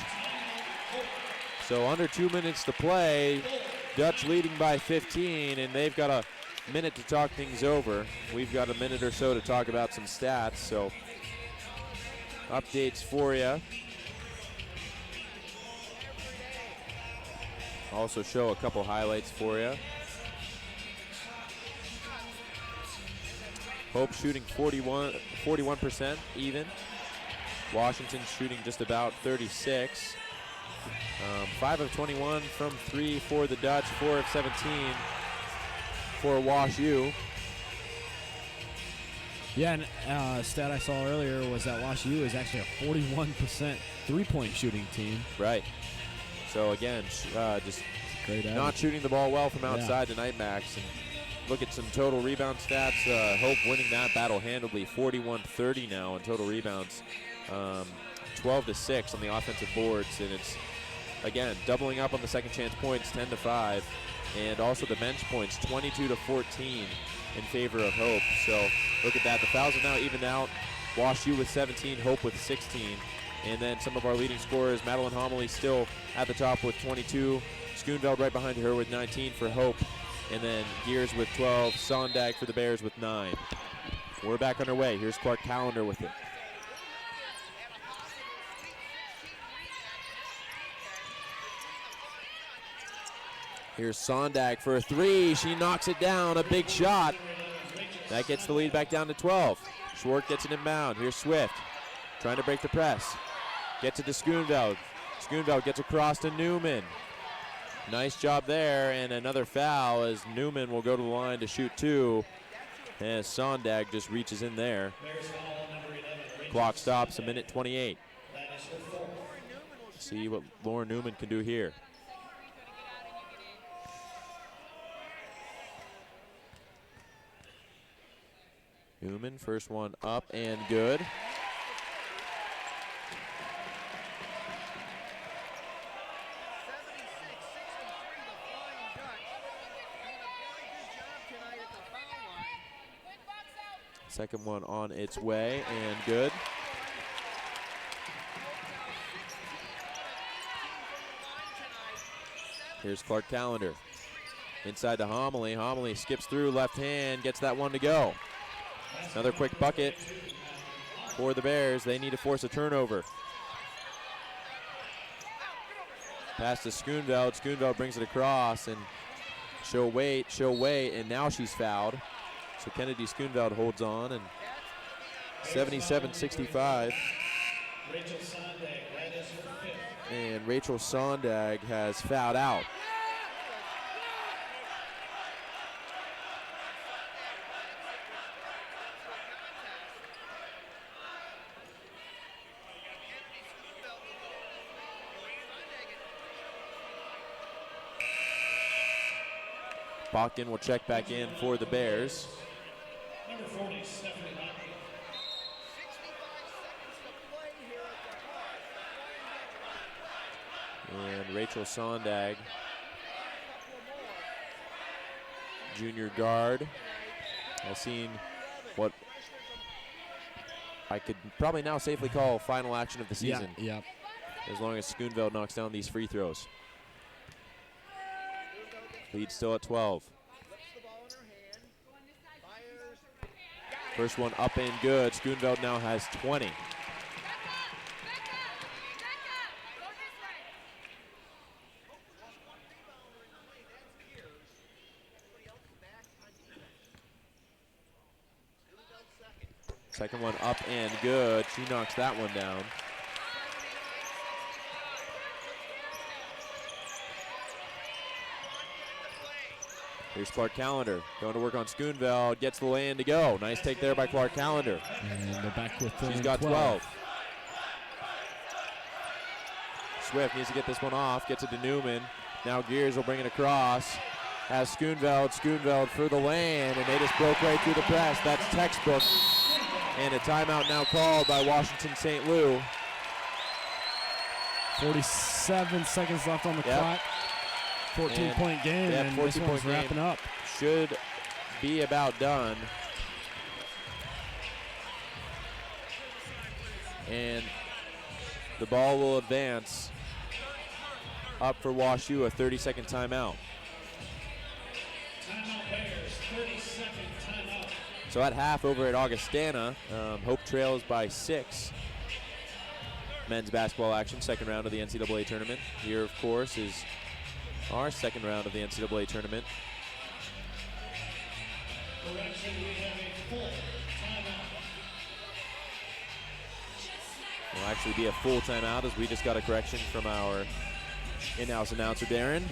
So under 2 minutes to play. Dutch leading by 15, and they've got a minute to talk things over. We've got a minute or so to talk about some stats. So updates for you. Also show a couple highlights for you. Hope shooting 41% even. Washington shooting just about 36. 5 of 21 from 3 for the Dutch, 4 of 17 for Wash U. Yeah, and a stat I saw earlier was that Wash U is actually a 41% three-point shooting team. Right. So again, just great not shooting the ball well from outside tonight, Max. And look at some total rebound stats. Hope winning that battle handedly, 41-30 now in total rebounds. 12-6 on the offensive boards, and it's again doubling up on the second chance points, 10-5, and also the bench points, 22-14 in favor of Hope. So look at that. The fouls are now evened out. Wash U with 17, Hope with 16. And then some of our leading scorers, Madeline Homily still at the top with 22. Schoonveld right behind her with 19 for Hope. And then Gears with 12. Sondag for the Bears with 9. We're back on our way. Here's Clark Callender with it. Here's Sondag for a 3. She knocks it down. A big shot. That gets the lead back down to 12. Schwark gets it inbound. Here's Swift trying to break the press. Gets it to Schoonveld. Schoonveld gets across to Newman. Nice job there, and another foul as Newman will go to the line to shoot 2. As Sondag just reaches in there. Clock stops, a minute 28. See what Lauren Newman can do here. Newman, first one up and good. 76-63, the Flying Dutch. Doing a very good job tonight at the foul line. Second one on its way and good. Here's Clark Callender. Inside to Homily. Homily skips through, left hand, gets that one to go. Another quick bucket for the Bears. They need to force a turnover. Pass to Schoonveld. Schoonveld brings it across, and she'll wait, and now she's fouled. So Kennedy Schoonveld holds on, and 77-65. And Rachel Sondag has fouled out. Bachkin will check back in for the Bears. Number 40, Stephanie Bachkin. 65 seconds to play here at the And Rachel Sondag, junior guard, has seen what I could probably now safely call final action of the season. Yeah. As long as Schoonveld knocks down these free throws. Lead still at 12. First one up and good. Schoonveld now has 20. Second one up and good. She knocks that one down. Here's Clark Callender going to work on Schoonveld. Gets the lay in to go. Nice take there by Clark Callender. And they're back with She's got 12. Swift needs to get this one off. Gets it to Newman. Now Gears will bring it across. Has Schoonveld. Schoonveld for the lane, and they just broke right through the press. That's textbook. And a timeout now called by Washington St. Lou. 47 seconds left on the clock. 14-point game, and this one's wrapping up. Should be about done. And the ball will advance up for WashU, a 30-second timeout. Timeout Bears, 30-second timeout. So at half over at Augustana, Hope trails by 6. Men's basketball action, second round of the NCAA tournament. Here, of course, is our second round of the NCAA tournament. Correction, we have a full timeout. Will actually be a full timeout as we just got a correction from our in-house announcer, Darren.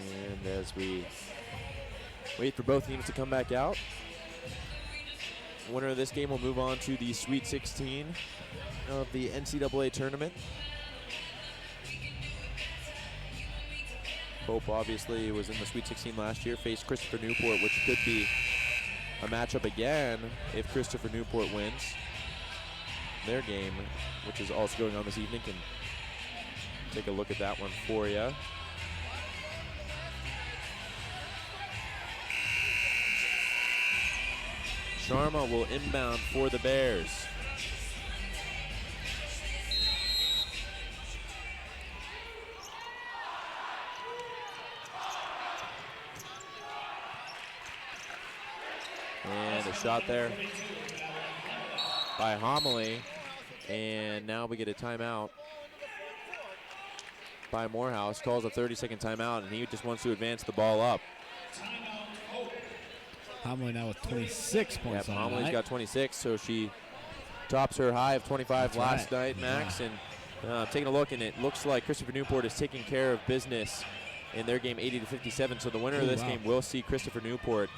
And as we wait for both teams to come back out, winner of this game will move on to the Sweet 16 of the NCAA tournament. Hope obviously was in the Sweet 16 last year, faced Christopher Newport, which could be a matchup again if Christopher Newport wins their game, which is also going on this evening. Can take a look at that one for you. Sharma will inbound for the Bears. And a shot there by Homily. And now we get a timeout by Morehouse. Calls a 30-second timeout, and he just wants to advance the ball up. Homily now with 26 points on Homily's got 26, so she tops her high of 25 last night, Max, and Taking a look, and it looks like Christopher Newport is taking care of business in their game 80-57. So the winner of this game will see Christopher Newport.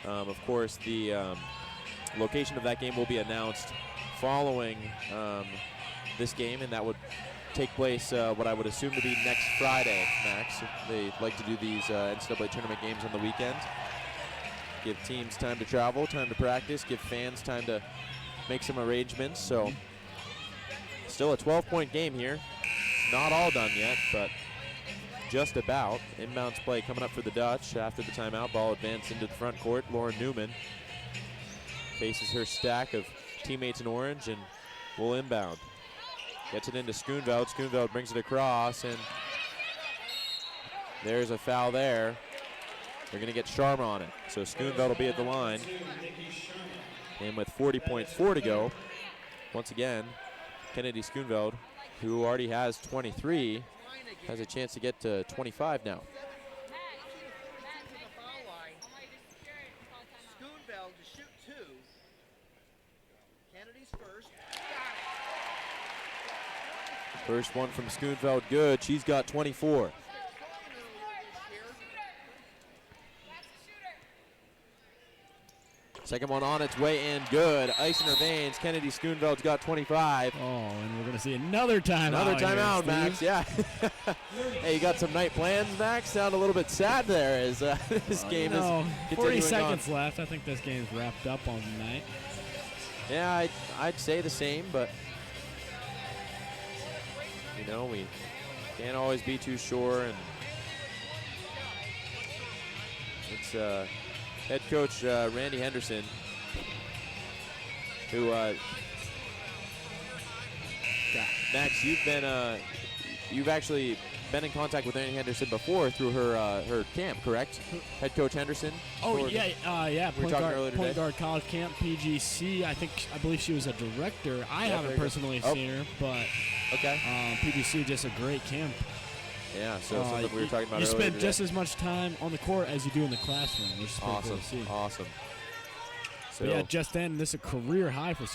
Of course, the location of that game will be announced following this game, and that would take place what I would assume to be next Friday, Max. They like to do these NCAA tournament games on the weekend. Give teams time to travel, time to practice, give fans time to make some arrangements. So still a 12-point game here. It's not all done yet, but just about. Inbounds play coming up for the Dutch after the timeout. Ball advanced into the front court. Lauren Newman faces her stack of teammates in orange and will inbound. Gets it into Schoonveld. Schoonveld brings it across, and there's a foul there. They're going to get Sharma on it. So Schoonveld will be at the line. And with 40.4 to go, once again, Kennedy Schoonveld, who already has 23, has a chance to get to 25 now. Schoonveld to shoot 2. Kennedy's first. First one from Schoonveld, good. She's got 24. Second one on its way and good. Ice in her veins. Kennedy Schoonveld's got 25. Oh, and we're going to see another timeout. Another timeout, here, Max. Yeah. Hey, you got some night plans, Max? Sound a little bit sad there as this game is continuing 40 seconds on. left. I think this game's wrapped up on the night. Yeah, I'd say the same, but you know, we can't always be too sure. And it's head coach Randy Henderson, who Max, you've actually been in contact with Randy Henderson before through her camp, correct? Head coach Henderson. Oh yeah. We were talking earlier Point today. guard college camp, PGC. I believe she was a director. I haven't personally seen her, but okay. PGC just a great camp. Yeah, so something we were talking about you earlier spend today. just as much time on the court as you do in the classroom, which is pretty cool to see. Awesome. So But yeah, just then, this is a career high for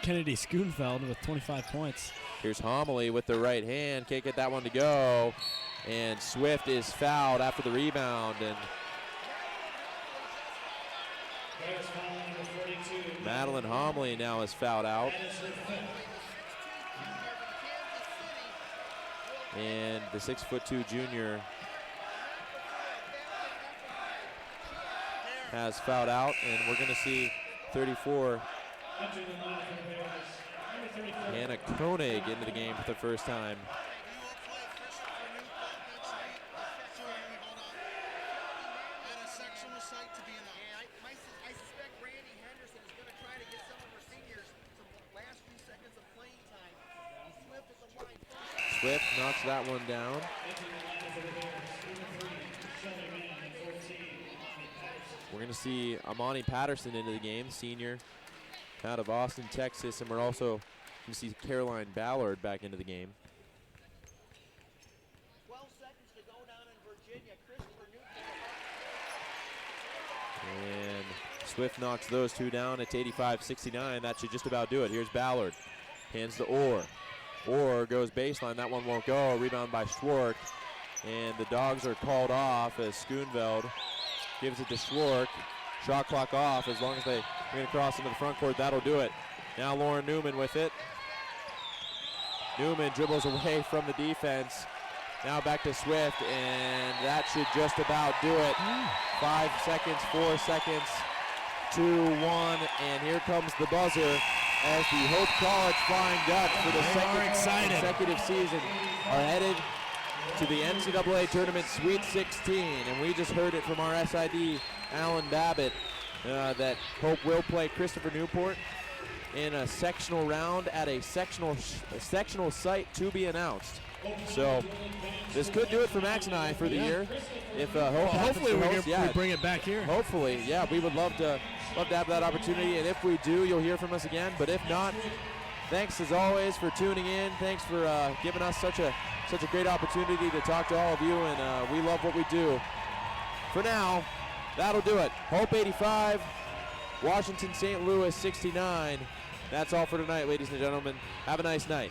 Kennedy Schoonveld with 25 points. here's Homily with the right hand. Can't get that one to go. And Swift is fouled after the rebound. And Madeline Homily now is fouled out. And the 6'2" junior has fouled out, and we're going to see 34 Hannah Koenig into the game for the first time. I suspect Randy Henderson is going to try to get some of her seniors some last few seconds of playing time. Swift at the line first. Swift knocks that one down. We're going to see Amani Patterson into the game, senior out of Austin, Texas, and we're also going to see Caroline Ballard back into the game. 12 seconds to go down in Virginia. Christopher Newport. And Swift knocks those two down. It's 85-69. That should just about do it. Here's Ballard. Hands to Orr. Orr goes baseline. That one won't go. Rebound by Schwark. And the Dogs are called off as Schoonveld gives it to Schwark. Shot clock off. As long as they bring it across into the front court, that'll do it. Now Lauren Newman with it. Newman dribbles away from the defense. Now back to Swift, and that should just about do it. 5 seconds, 4 seconds, 2, 1, and here comes the buzzer as the Hope College Flying Dutch for the second consecutive season are headed to the NCAA Tournament Sweet 16. And we just heard it from our SID, Alan Babbitt, that Hope will play Christopher Newport in a sectional round at a sectional site to be announced. So this could do it for Max and I for the year. If Hope hopefully we bring it back here. Hopefully, yeah, we would love to have that opportunity. And if we do, you'll hear from us again. But if not, thanks as always for tuning in. Thanks for giving us such a great opportunity to talk to all of you. And we love what we do. For now, that'll do it. Hope 85, Washington St. Louis 69. That's all for tonight, ladies and gentlemen. Have a nice night.